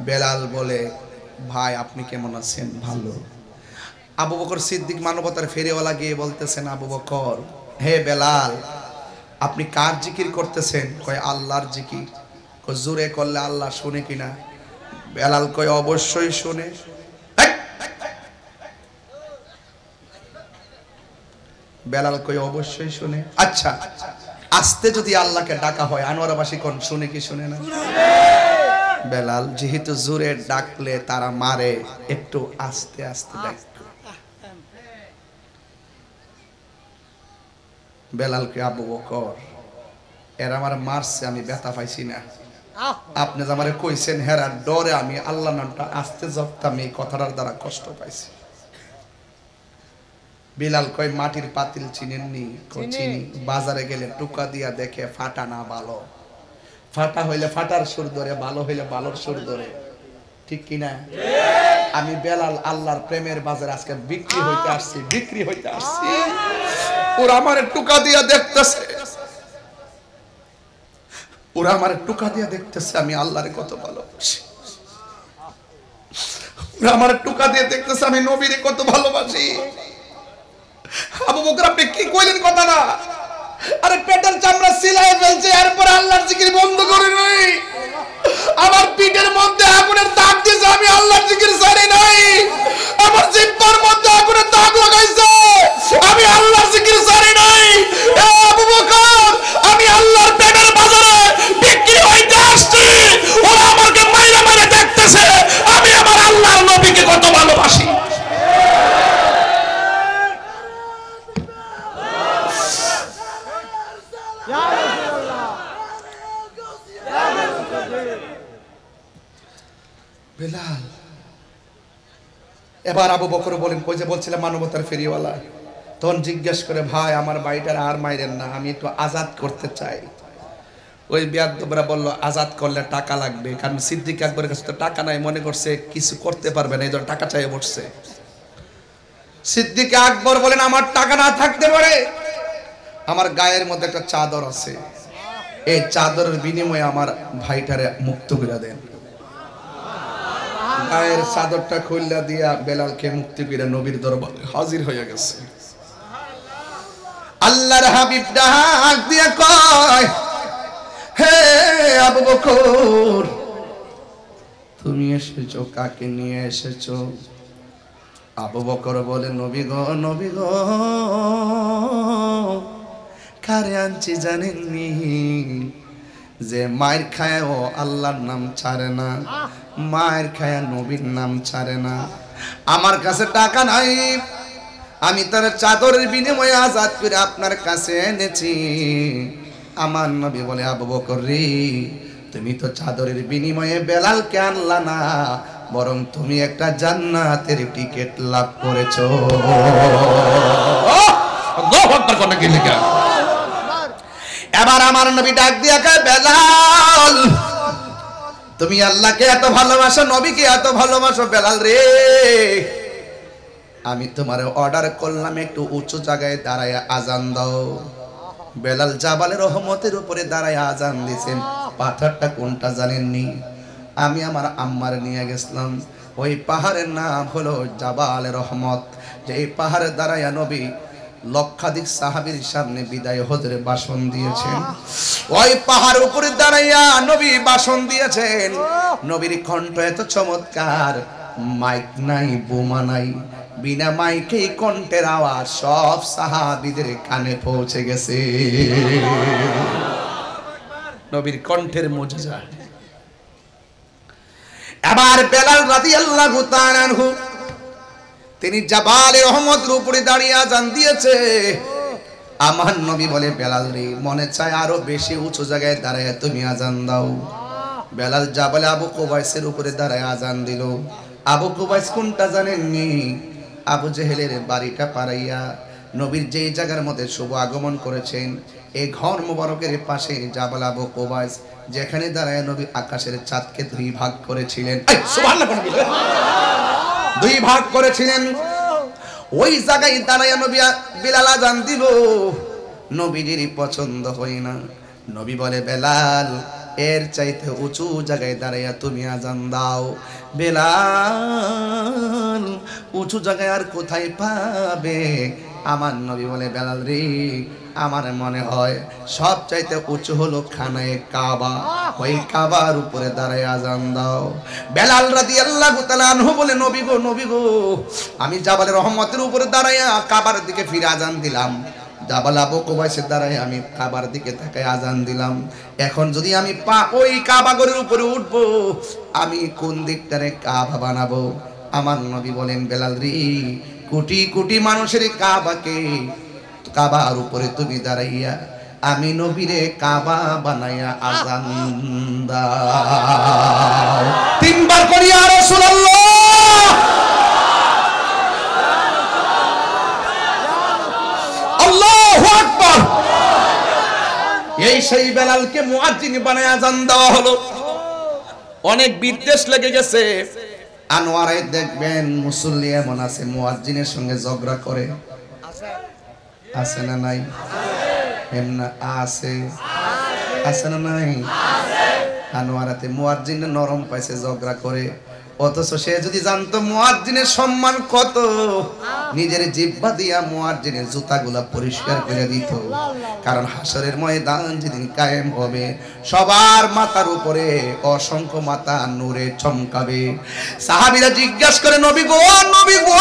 Speaker 1: বেলাল বলে ভাই আপনি কেমন আছেন? ভালো। আবু বকর সিদ্দিক মানবতার ফেরিওয়ালা গিয়ে বলতেছেন, আবু বকর, হে বেলাল আপনি কার জিকির করতেছেন? কয় আল্লাহর জিকির। কয় জোরে করলে আল্লাহ শুনে কিনা? বেলাল কয় অবশ্যই শুনে। বেলাল কয় অবশ্যই শুনে। আচ্ছা আস্তে যদি আল্লাহকে ডাকা হয় আনোয়ারাবাসী কোন শুনে কি শুনে না? বেলাল যেহেতু জোরে ডাকলে তারা মারে, একটু আস্তে আস্তে ডাক। বেলালকে আবু বকর এরা আমার মারছে, আমি ব্যথা পাইছি না। আপনি যে আমারে কইছেন হেরার ডরে আমি আল্লাহ নামটা আস্তে জপতাম, এই কথাটার দ্বারা কষ্ট পাইছি। বিলাল কয় মাটির পাতিল চিনেননি? চিনি। বাজারে গেলে টুকা দিয়া দেখে ফাটা না ভালো, ফাটা হইলে ফাটার সুর ধরে, ভালো হইলে ভালোর সুর ধরে, ঠিক কিনা? আমি বেলাল আল্লাহর প্রেমের বাজারে আজকে বিক্রি হইতে আসছি, বিক্রি হইতে আসছি। ওরা আমারে টুকা দিয়া দেখতেছে, ওরা আমারে টুকা দিয়া দেখতেছে আমি আল্লাহরে কত ভালোবাসি। ওরা আমারে টুকা দিয়ে দেখতেছে আমি নবীরে কত ভালোবাসি। আবু বকর আপনি কি কইলেন কথা না? আরে পেটের চামড়া সিলাই ফেলছে, এরপর আল্লাহর জিকির বন্ধ করে নাই। আমার পিঠের মধ্যে আগুনের দাগ দিয়েছে, আমি আল্লাহর জিকির ছাড়ি নাই। আমার জিহ্বার মধ্যে আগুনের দাগ লাগাইছে, আমি আল্লাহর জিকির ছাড়ি নাই। এ আবু বকর আমি আল্লাহর প্রেমের বাজারে বিক্রি হইতে আসছি, ওরা আমাকে মাইরা মাইরা দেখতেছে আমি আমার আল্লাহর নবীকে কত ভালোবাসি। বেলাল এবার আবু বকর বলেন, কই যে বলছিলাম মানবতার ফেরিওয়ালা, তখন জিজ্ঞেস করে ভাই আমার বাড়িটার আর মাইরেন না, আমি একটু আজাদ করতে চাই। ওই বিয়াদ্দবরা বলল আজাদ করলে টাকা লাগবে, কারণ সিদ্দিক আকবরের কাছে তো টাকা নাই, মনে করছে কিছু করতে পারবে না, এই জন্য টাকা চাইয়ে বসছে। সিদ্দিক আকবর বলেন আমার টাকা না থাকতে পারে, আমার গায়ের মধ্যে একটা চাদর আছে, এই চাদরের বিনিময়ে আমার ভাইটারে মুক্ত করে দেন। গায়ের চাদরটা খুললা দিয়া বেলালকে মুক্তি করে নবীর দরবারে হাজির হয়ে গেছে। আল্লাহর হাবিব ডাক দিয়া কয়, হে আবু বকর, তুমি এসেছো, কাকে নিয়ে এসেছো? আবু বকর বলে, নবী গো, নবী গো, কারে আনছি জানেননি? যে মায়ের খায় ও আল্লাহর নাম ছাড়ে না, মায়ের খায় নবীর নাম ছাড়ে না। আমার কাছে টাকা নাই, আমি তার চাদরের বিনিময়ে আজাদ করে আপনার কাছে এনেছি। আমার নবী বলে, আবু বকর রে, তুমি তো চাদরের বিনিময়ে বেলালকে আনলা না, বরং তুমি একটা জান্নাতের টিকিট লাভ করেছো। আল্লাহু আকবার কোন কি লেখা। এবার আমার নবী ডাক দিয়া কয়, বেলাল, তুমি আল্লাহকে এত ভালোবাসো, নবীকে এত ভালোবাসো, বেলাল রে, আমি তোমার অর্ডার করলাম একটু উঁচু জায়গায় দাঁড়ায় আজান দাও। বেলাল জাবালের রহমতের উপরে দাঁড়ায় আজান দিয়েছেন। পাথরটা কোনটা জানেননি? আমি আমার আম্মার নিয়ে গেছিলাম, ওই পাহাড়ের নাম হলো জাবালে রহমত। যে এই পাহাড়ে দাঁড়ায় নবী লক্ষাধিক সাহাবীর সামনে বিদায় হজরে ভাষণ দিয়েছেন। ওই পাহাড় উপরে দাঁড়াইয়া নবী ভাষণ দিয়েছেন। নবীর কণ্ঠ এত চমৎকার, মাইক নাই, বোমা নাই, বিনা মাইকেই কণ্ঠের আওয়াজ সব সাহাবীদের কানে পৌঁছে গেছে। নবীর কণ্ঠের মুজিজা। এবার বেলাল রাদিয়াল্লাহু তাআলা আনহু তিনি জাবালে রহমতের উপরে দাঁড়িয়ে আজান দিয়েছে। আমার নবী বলে, বেলাল রে, মনে চায় আরো বেশি উঁচু জায়গায় দাঁড়ায় তুমি আজান দাও। বেলাল জাবালে আবু কুবাইসের উপরে দাঁড়ায় আজান দিল। আবু কুবাইস কোনটা জানেননি? আবু জেহেলের বাড়িটা পাড়াইয়া নবীর যেই জায়গার মধ্যে শুভ আগমন করেছেন, এই ঘর মুবারকের পাশে জাবাল আবু কুবাইস, যেখানে দাঁড়ায় নবী আকাশের চাঁদকে দুই ভাগ করেছিলেন। দুই ভাগ করেছিলেন। ওই জায়গায় দাঁড়ায় নবী বেলাল আজান দিল। নবীজির পছন্দ হয় না। নবী বলে, বেলাল, এর চাইতে উঁচু জায়গায় দাঁড়াইয়া তুমি আজান দাও। বেলাল উঁচু জায়গায় আর কোথায় পাবে? আমার নবী বলে, বেলাল রে, আমার মনে হয় সব চাইতে উঁচু হলো খানায়ে কাবা, ওই কাবার উপরে দাঁড়ায় আজান দাও। বেলাল রাদিয়াল্লাহু তাআলা আনহু বলে, নবী গো, নবী গো, আমি জাবালে রহমতের উপরে দাঁড়াইয়া কাবার দিকে ফিরে আজান দিলাম। জাবাল আবু কুবাইসের দ্বারাই আমি কাবার দিকে তাকায় আজান দিলাম। এখন যদি আমি ওই কাবা ঘরের উপরে উঠবো, আমি কোন দিকটারে কাবা বানাবো? আমার নবী বলেন, বেলাল রে, কোটি কোটি মানুষের কাবাকে, কাবার উপরে তুমি দাঁড়াইয়া আমি নবীরে কাবা বানাইয়া আজান দাও। তিনবার করি ইয়া রাসূলুল্লাহ। আল্লাহু আকবার। এই সেই বেলালকে মুয়াজ্জিন বানায় আজান দেওয়া হলো। অনেক বিদ্বেষ লেগে গেছে। আনোয়ারে দেখবেন মুসল্লি এমন আছে মুয়াজ্জিনের সঙ্গে ঝগড়া করে, আছে না নাই? এমনা আছে, আছে না নাই? আনোয়ারাতে মুয়াজ্জিন নরম পাইছে, ঝগড়া করে। অথচ সে যদি জানতো মুয়াজ্জিনের সম্মান কত, নিজের জিহ্বা দিয়া মুয়াজ্জিনের জুতাগুলা পরিষ্কার করে দিত। কারণ হাসরের ময়দান যেদিন কায়েম হবে, সবার মাথার উপরে অসংখ্য মাথা নূরে চমকাবে। সাহাবীরা জিজ্ঞাসা করে, নবী গো, নবী গো,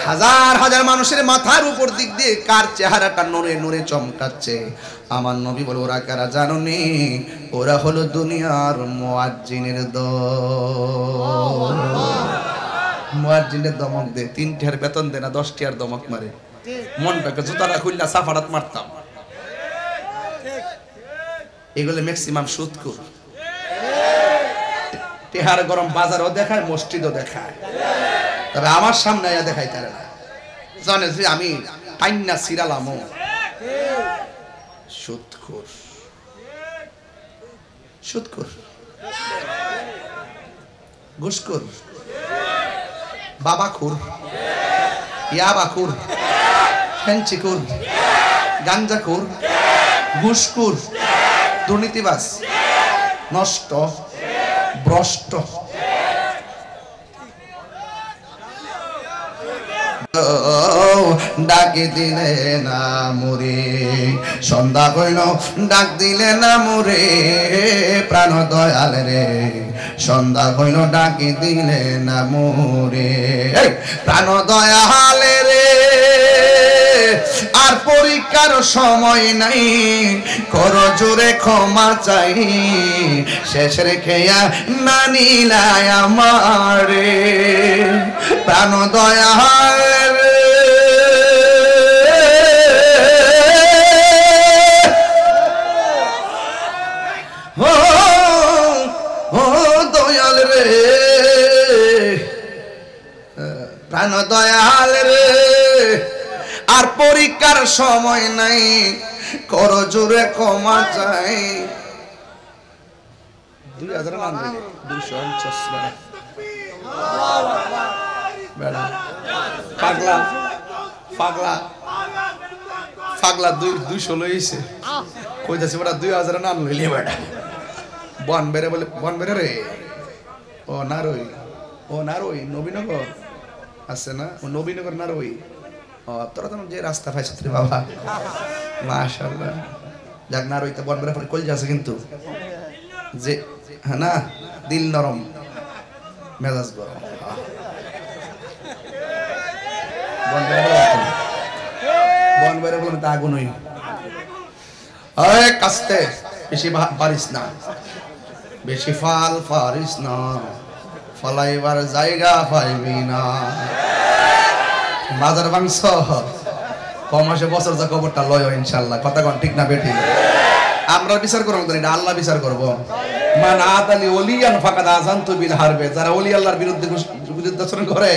Speaker 1: হাজার হাজার মানুষের মাথার উপর দিক দিয়ে কার চেহারাটা নূরে নূরে চমকাচ্ছে? আমার নবী বলে, ওরা কারা জানোনি? ওরা হলো দুনিয়ার মুয়াজ্জিনের দল। মুয়াজ্জিনের দমক দে, 3 টাকার বেতন দে না, 10 টাকার দমক মারে। মনটাকে জুতাটা খুললা সাফারাত মারতাম। এগুলো ম্যাক্সিমাম সুদখোর। তেহার গরম বাজারও দেখায়, মসজিদও দেখায়, তবে আমার সামনে আয়া দেখাই তারা না। জানে যে আমি টাইন্না সিরালামো সুদখোর। সুদখোর, ঘুষখোর, বাবাখোর, ইয়াবাখোর, ফেঞ্চিখোর, গাঞ্জাখোর, ঘুষখোর, দুর্নীতিবাজ, নষ্ট, ভ্রষ্ট। ডাকি দিলে না মুরে, সন্ধ্যা হইল ডাক দিলে না মুরে, প্রাণ দয়াল রে, সন্ধ্যা হইল ডাকি দিলে না মুরে, প্রাণ দয়াল রে। আর পরীক্ষার সময় নাই, কর জোরে ক্ষমা চাই, শেষ রেখে না নিলাই আমারে, প্রাণ দয়াল রে। ও দয়াল রে, প্রাণ দয়াল রে। আর পরীক্ষার সময় নাই, কর জোরে ক্ষমা চাই। 2000 নাম দিলে 250 বেড়া পাগলা পাগলা পাগলা 200 লইছে, কইতাছে বেটা 2000 নাম লইলে বেটা বন বেরে বলে, বন বেরে রে, ও নারই, ও নারই নবীনগর আছে না, ও নবীনগর নারই। ও তোরা তো যে রাস্তা পাইছিস রে বাবা, মাশাআল্লাহ। যাক না রইতে বন বেরে কল যাচ্ছে কিন্তু যে, হ্যাঁ না, দিল নরম মেজাজ গরম। বন বেরে বলে তা আগুনই, কাস্তে বেশি পারিস না, বেশি ফাল পারিস না, ফলাইবার জায়গা পাইবি না। বাজার মাংস কমাসে বছর যা খবরটা লয় ইনশাল্লাহ, কথা কোন ঠিক না বেটি? আমরা বিচার করবো না, আল্লাহ বিচার করবো। মান আতালি ওলিয়ান ফাকাদ আযানতু বিল হারবে, যারা ওলি আল্লাহর বিরুদ্ধে আচরণ করে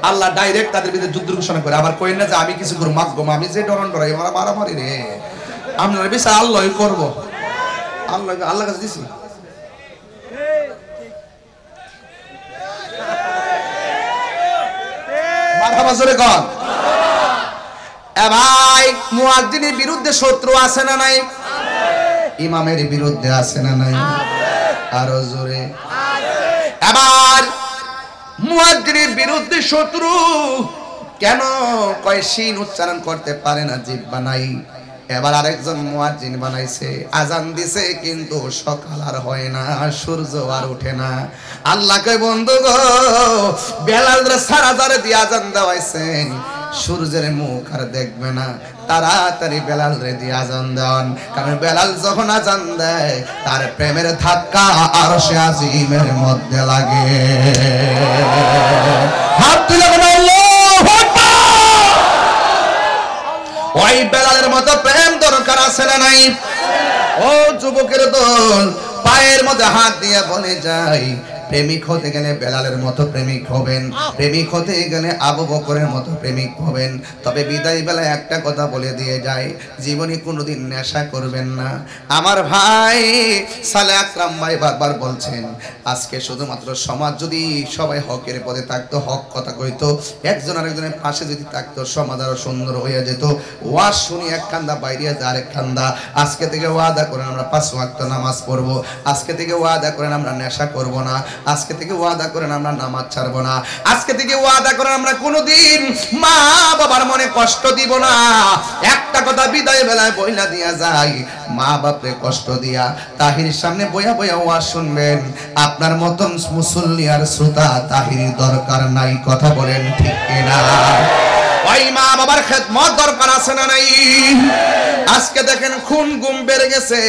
Speaker 1: আল্লাহ ডাইরেক্ট তাদের বিরুদ্ধে যুদ্ধ ঘোষণা করে। আবার কই না যে আমি কিছু করব, মাগবো, আমি যে ডরন ডরাই মারা মারামারি রে, আমরা বিচার আল্লাহই করব। আল্লাহ কাছে দিছি। মারহাবা জোরে কোন। এ ভাই, মুয়াজ্জিনের বিরুদ্ধে শত্রু আছে না নাই? ইমামের বিরুদ্ধে আছে না নাই? আরো জোরে। এবার মুয়াজ্জিনের বিরুদ্ধে শত্রু কেন? কয় শিন উচ্চারণ করতে পারে না, জিহ্বা নাই। এবার আরেকজন মুয়াজ্জিন বানাইছে, আজান দিছে কিন্তু সকাল আর হয় না, সূর্য আর ওঠে না। আল্লাহকে বন্ধু গো, বেলালরে সারাজারে দিয়ে আজান দেওয়াইছেন, সূর্যের মুখ আর দেখবে না, তাড়াতাড়ি বেলাল রে দিয়ে আজান দেন। কারণ বেলাল যখন আজান দেয় তার প্রেমের ধাক্কা আরশে আজিমের মধ্যে লাগে। হাত তুলে বলো আল্লাহু আকবার। ওই বেলালের মতো প্রেম দরকার আছে না নাই? ও যুবকের দল, পায়ের মধ্যে হাত দিয়ে বলে যায়, প্রেমিক হতে গেলে বেলালের মতো প্রেমিক হবেন, প্রেমিক হতে গেলে আবু বকরের মতো প্রেমিক হবেন। তবে বিদায় বেলায় একটা কথা বলে দিয়ে যায়, জীবনে কোনোদিন নেশা করবেন না। আমার ভাই সালে আকরাম ভাই বারবার বলছেন, আজকে শুধুমাত্র সমাজ যদি সবাই হকের পথে থাকতো, হক কথা কইতো, একজন আরেকজনের পাশে যদি থাকতো, সমাজ আরো সুন্দর হয়ে যেত। ওয়াজ শুনি এক কান্দা, বাইরে যা আরেক কান্দা। আজকে থেকে ওয়াদা করেন আমরা 5 ওয়াক্ত নামাজ পড়বো, আজকে থেকে ওয়াদা করেন আমরা নেশা করব না, আজকে থেকে ওয়াদা করেন আমরা নামাজ ছাড়বো না, আজকে থেকে ওয়াদা করেন আমরা কোনোদিন মা বাবার মনে কষ্ট দিব না। একটা কথা বিদায় বেলায় বইলা দিয়া যায়, মা বাপরে কষ্ট দিয়া তাহির সামনে বইয়া বইয়া ওয়াজ শুনবেন। আপনার মতন মুসল্লি আর শ্রোতা তাহির দরকার নাই, কথা বলেন ঠিক কিনা? ওই মা বাবার খেদমত দরকার আছে না নাই? আজকে দেখেন খুন গুম বেড়ে গেছে।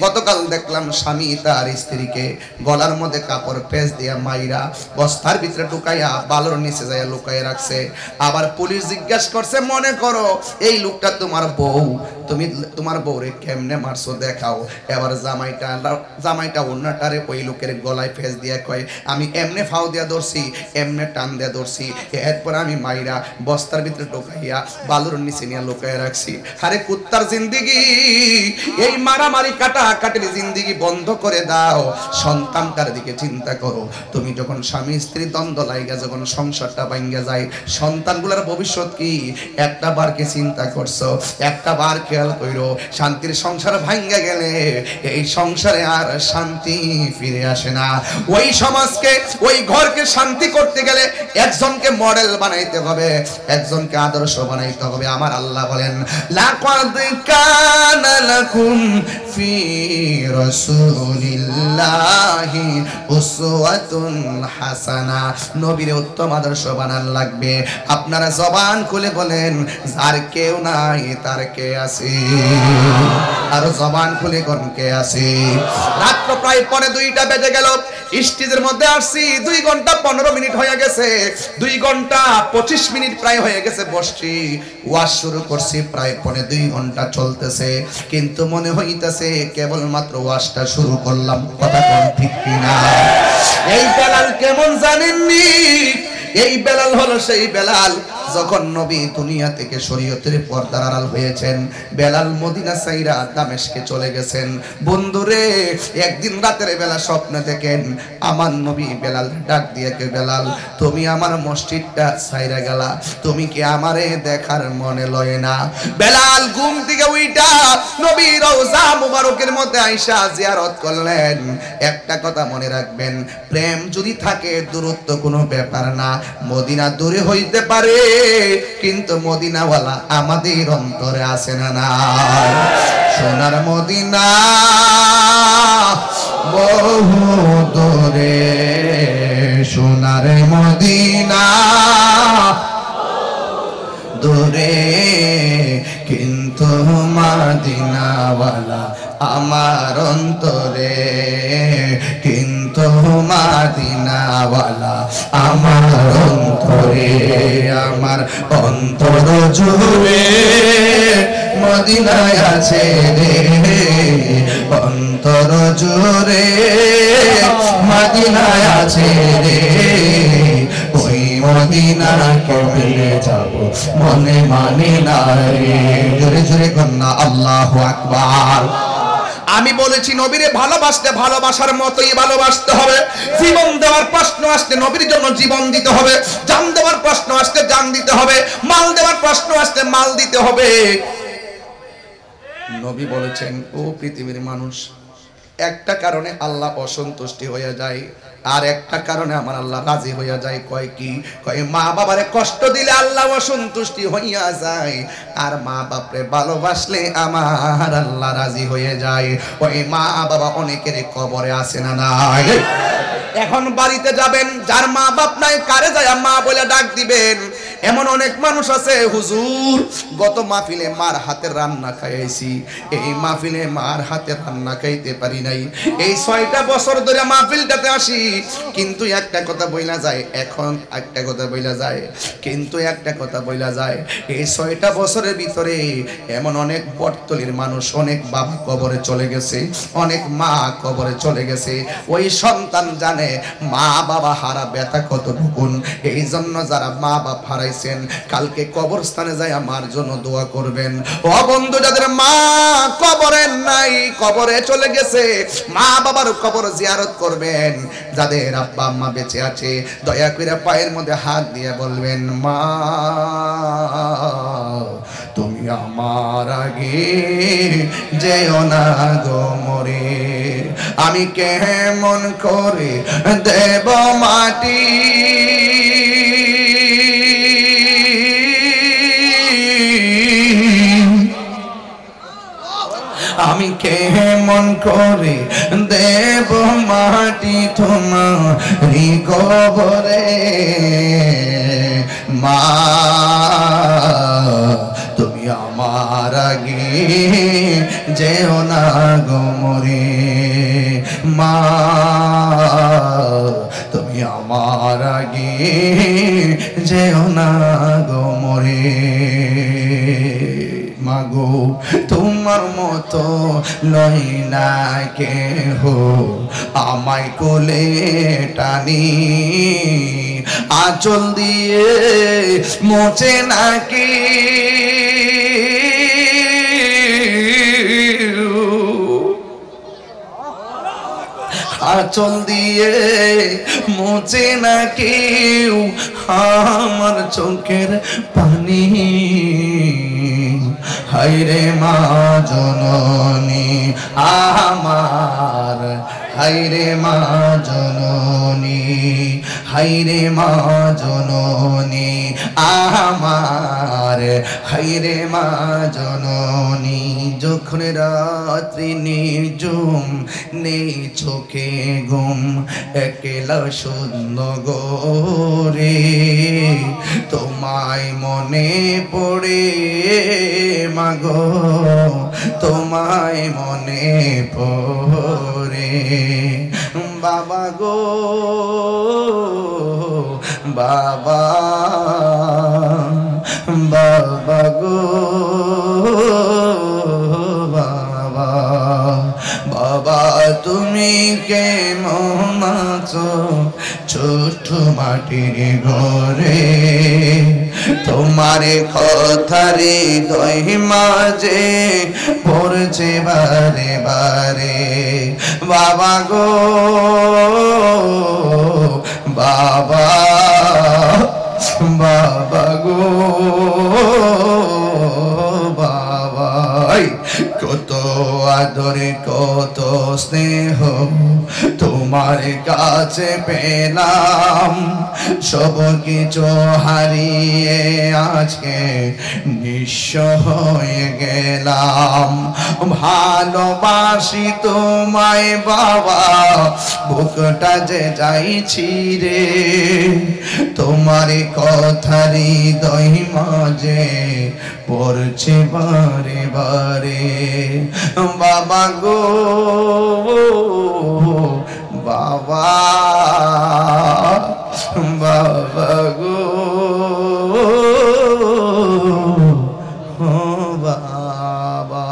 Speaker 1: গতকাল দেখলাম স্বামী তার স্ত্রীকে গলার মধ্যে কাপড় পেঁচ দিয়া মাইরা বস্তার ভিতরে ঢুকাইয়া বালুর নিচে যাইয়া লুকাইয়া রাখছে। আবার পুলিশ জিজ্ঞাসা করছে, মনে করো এই লোকটা তোমার বউ, তুমি তোমার বউরে কেমনে মারছো দেখাও। এবার জামাইটা অন্যটারে ওই লোকের গলায় পেঁচ দিয়া কয়, আমি এমনে ফাও দিয়া ধরছি, এমনে টান দিয়া ধরছি, এরপর আমি মাইরা বস্তার ভিতরে ভিতরে ঢোকাইয়া বালুর নিচে নিয়ে লুকায় রাখছি। আরে কুত্তার জিন্দেগি, এই মারামারি কাটাকাটির জিন্দেগি বন্ধ করে দাও, সন্তানটার দিকে চিন্তা করো। তুমি যখন স্বামী স্ত্রী দ্বন্দ্ব লাইগা যখন সংসারটা ভাঙ্গা যায়, সন্তানগুলোর ভবিষ্যৎ কি একটা বারকে চিন্তা করছো? একটা বার খেয়াল কইরো, শান্তির সংসার ভাঙ্গা গেলে এই সংসারে আর শান্তি ফিরে আসে না। ওই সমাজকে ওই ঘরকে শান্তি করতে গেলে একজনকে মডেল বানাইতে হবে, একজনকে আদর্শ বানাইতে হবে। আমার আল্লাহ বলেন, লাকাদ কানা লাকুম ফি রাসূলিল্লাহি উসওয়াতুন হাসানা। নবীর উত্তম আদর্শ বানান লাগবে। আপনারা জবান খুলে বলেন, যার কেউ নাই তার কে আছে? আর জবান খুলে কোন কে আছে? রাত প্রায় 2:45 বেজে গেল। স্টেজের মধ্যে আসছি 2 ঘন্টা 15 মিনিট হয়ে গেছে, 2 ঘন্টা 25 মিনিট প্রায় হয়ে গেছে বসছি। ওয়াজ শুরু করছি, প্রায় 2 ঘন্টা চলতেছে, কিন্তু মনে হইতেছে কেবলমাত্র ওয়াজটা শুরু করলাম। কথা কোন ঠিক কিনা? এই বেলাল কেমন জানেননি? এই বেলাল হলো সেই বেলাল যখন নবী দুনিয়া থেকে শরীয়তের পর্দার আড়াল হয়েছেন। বেলাল মদিনা সাইরা দামেস্কে চলে গেছেন। বন্ধুরে, একদিন রাতের বেলা স্বপ্নে দেখেন আমার নবী বেলাল ডাক দিয়ে, কে বেলাল, তুমি আমার মসজিদটা সাইরা গেলা, তুমি কি আমারে দেখার মনে লয় না? বেলাল ঘুম থেকে উইঠা নবী রওজা মুবারকের মধ্যে আয়েশা জিয়ারত করলেন। একটা কথা মনে রাখবেন, প্রেম যদি থাকে দূরত্ব কোনো ব্যাপার না। মদিনা দূরে হইতে পারে, কিন্তু মদিনাওয়ালা আমাদের অন্তরে আছে না নাই? সোনার মদিনা বহু দূরে, সোনার মদিনা দূরে, কিন্তু মদিনাওয়ালা আমার অন্তরে, কিন্তু মদিনাওয়ালা আমার অন্তরে। আমার অন্তর জুড়ে মদিনায় আছে রে, অন্তর জুড়ে মদিনায় আছে রে। ওই মদিনা কেমনে যাব মনে মানে না রে। জোরে জোরে কন্যা আল্লাহু আকবার। আমি বলেছি নবীরে ভালোবাসতে ভালোবাসার মতোই ভালোবাসতে হবে। জীবন দেওয়ার প্রশ্ন আসলে নবীর জন্য জীবন দিতে হবে, জান দেওয়ার প্রশ্ন আসলে জান দিতে হবে, মাল দেওয়ার প্রশ্ন আসলে মাল দিতে হবে। নবী বলেছেন, ও পৃথিবীর মানুষ, একটা কারণে আল্লাহ অসন্তুষ্টি হয়ে যায়, আর একটা কারণে আমার আল্লাহ রাজি হইয়া যায়। কয় কি? কয় মা বাবারে কষ্ট দিলে আল্লাহ অসন্তুষ্টি হইয়া যায়, আর মা বাপরে ভালোবাসলে আমার আল্লাহ রাজি হয়ে যায়। ওই মা বাবা অনেকের কবরে আছে না নাই? এখন বাড়িতে যাবেন, যার মা বাপ নাই, কারে যায় মা বলে ডাক দিবেন। এমন অনেক মানুষ আছে, হুজুর গত মাহফিলে মার হাতের রান্না খাইছি, এই মাহফিলে মার হাতের রান্না খাইতে পারি নাই। এই 6টা বছর ধরে মাহফিলটাতে আসি, কিন্তু একটা কথা বইলা যায়, এখন একটা কথা বইলা যায়, কিন্তু একটা কথা বইলা যায়, এই 6টা বছরের ভিতরে এমন অনেক বটতলির মানুষ, অনেক বাবা কবরে চলে গেছে, অনেক মা কবরে চলে গেছে। ওই সন্তান জানে মা বাবা হারা ব্যথা কতটুকুন। এই জন্য যারা মা বাপ হারাইছেন, কালকে কবরস্থানে যায় আমার জন্য দোয়া করবেন। ও বন্ধু, যাদের মা কবরে নাই, কবরে চলে গেছে, মা বাবার কবর জিয়ারত করবেন। যাদের আব্বা আম্মা বেঁচে আছে, দয়া করে পায়ের মধ্যে হাত দিয়ে বলবেন, মা তুমি আমার আগে যেও না গো মরে, আমি কেমন করে দেব মাটি, আমি কেমন করে দেব মাটি তোমারি কবরে। মা তুমি আমার আগে যেও না গো মরে, মা তুমি আমার আগে যেও না গো মরে। মা মাগো তোমার মতো লই না কেহ আমায় কোলে টানি আঁচল দিয়ে মোচে নাকি আঁচল দিয়ে মোচে না কেউ আমার চোখের পানি হায়রে মা জননী আমার হায়রে মা জননী হায়রে মা জননী আমার হায়রে মা জননী যখন রাত্রি নিঝুম নেই চোখে ঘুম একলা শূন্য গোরে তোমায় মনে পড়ে মাগো তোমায় মনে পড়ে বাবা গো বাবা বাবা গো বাবা বাবা তুমি কেমন আছো ছোট মাটির ঘরে তোমার কথারে হৃদয় মাঝে পড়ছে বারে বারে বাবা গো বাবা বাবা গো বাবা কত আদরে কত স্নেহ তোমার কাছে পেলাম সব কিছু হারিয়ে আজকে নিঃস্ব হয়ে গেলাম ভালোবাসি তোমায় বাবা বুকটা যে চাইছি রে তোমার কথার হৃদয় মাঝে পড়ছে বারে বারে বাবা গো বাবা বাবা গো বাবা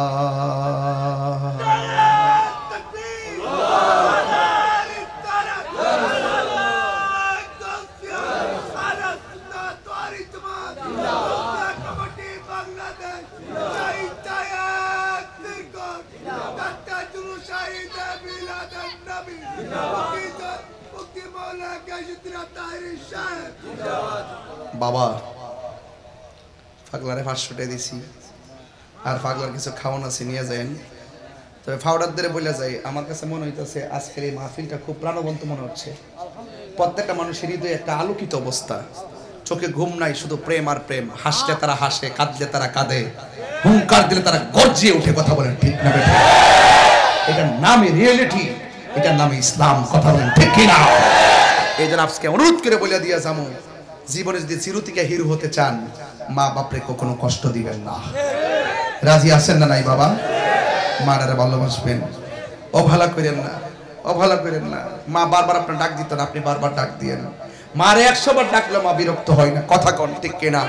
Speaker 1: বাবা পাগলারে 500 টাকা দিছি আর পাগলার কিছু খাওয়ানো আছে নিয়ে যান তবে ফাউডার ধরে বলে যায় আমার কাছে মনে হইতেছে আজকের এই মাহফিলটা খুব প্রাণবন্ত মনে হচ্ছে প্রত্যেকটা মানুষের হৃদয়ে একটা আলোকিত অবস্থা চোখে ঘুম নাই শুধু প্রেম আর প্রেম হাসলে তারা হাসে কাঁদলে তারা কাঁদে হুঙ্কার দিলে তারা গর্জিয়ে উঠে কথা বলেন ঠিক না বেটা এটার নামই রিয়েলিটি এটার নামে ইসলাম কথা বলেন ঠিক কি না এই জন্য আজকে অনুরোধ করে বলে দিয়া যাবো জীবনে যদি চিরতিকে হিরো হতে চান মা বাপরে কখনো কষ্ট দিবেন না রাজি আছেন না নাই বাবা মারারে ভালোবাসবেন অবহেলা করেন না অবহেলা করেন না মা বারবার আপনার ডাক দিত না আপনি বারবার ডাক দিয়েন মারে 100 বার ডাকলে মা বিরক্ত হয় না কথা কোন ঠিক কিনা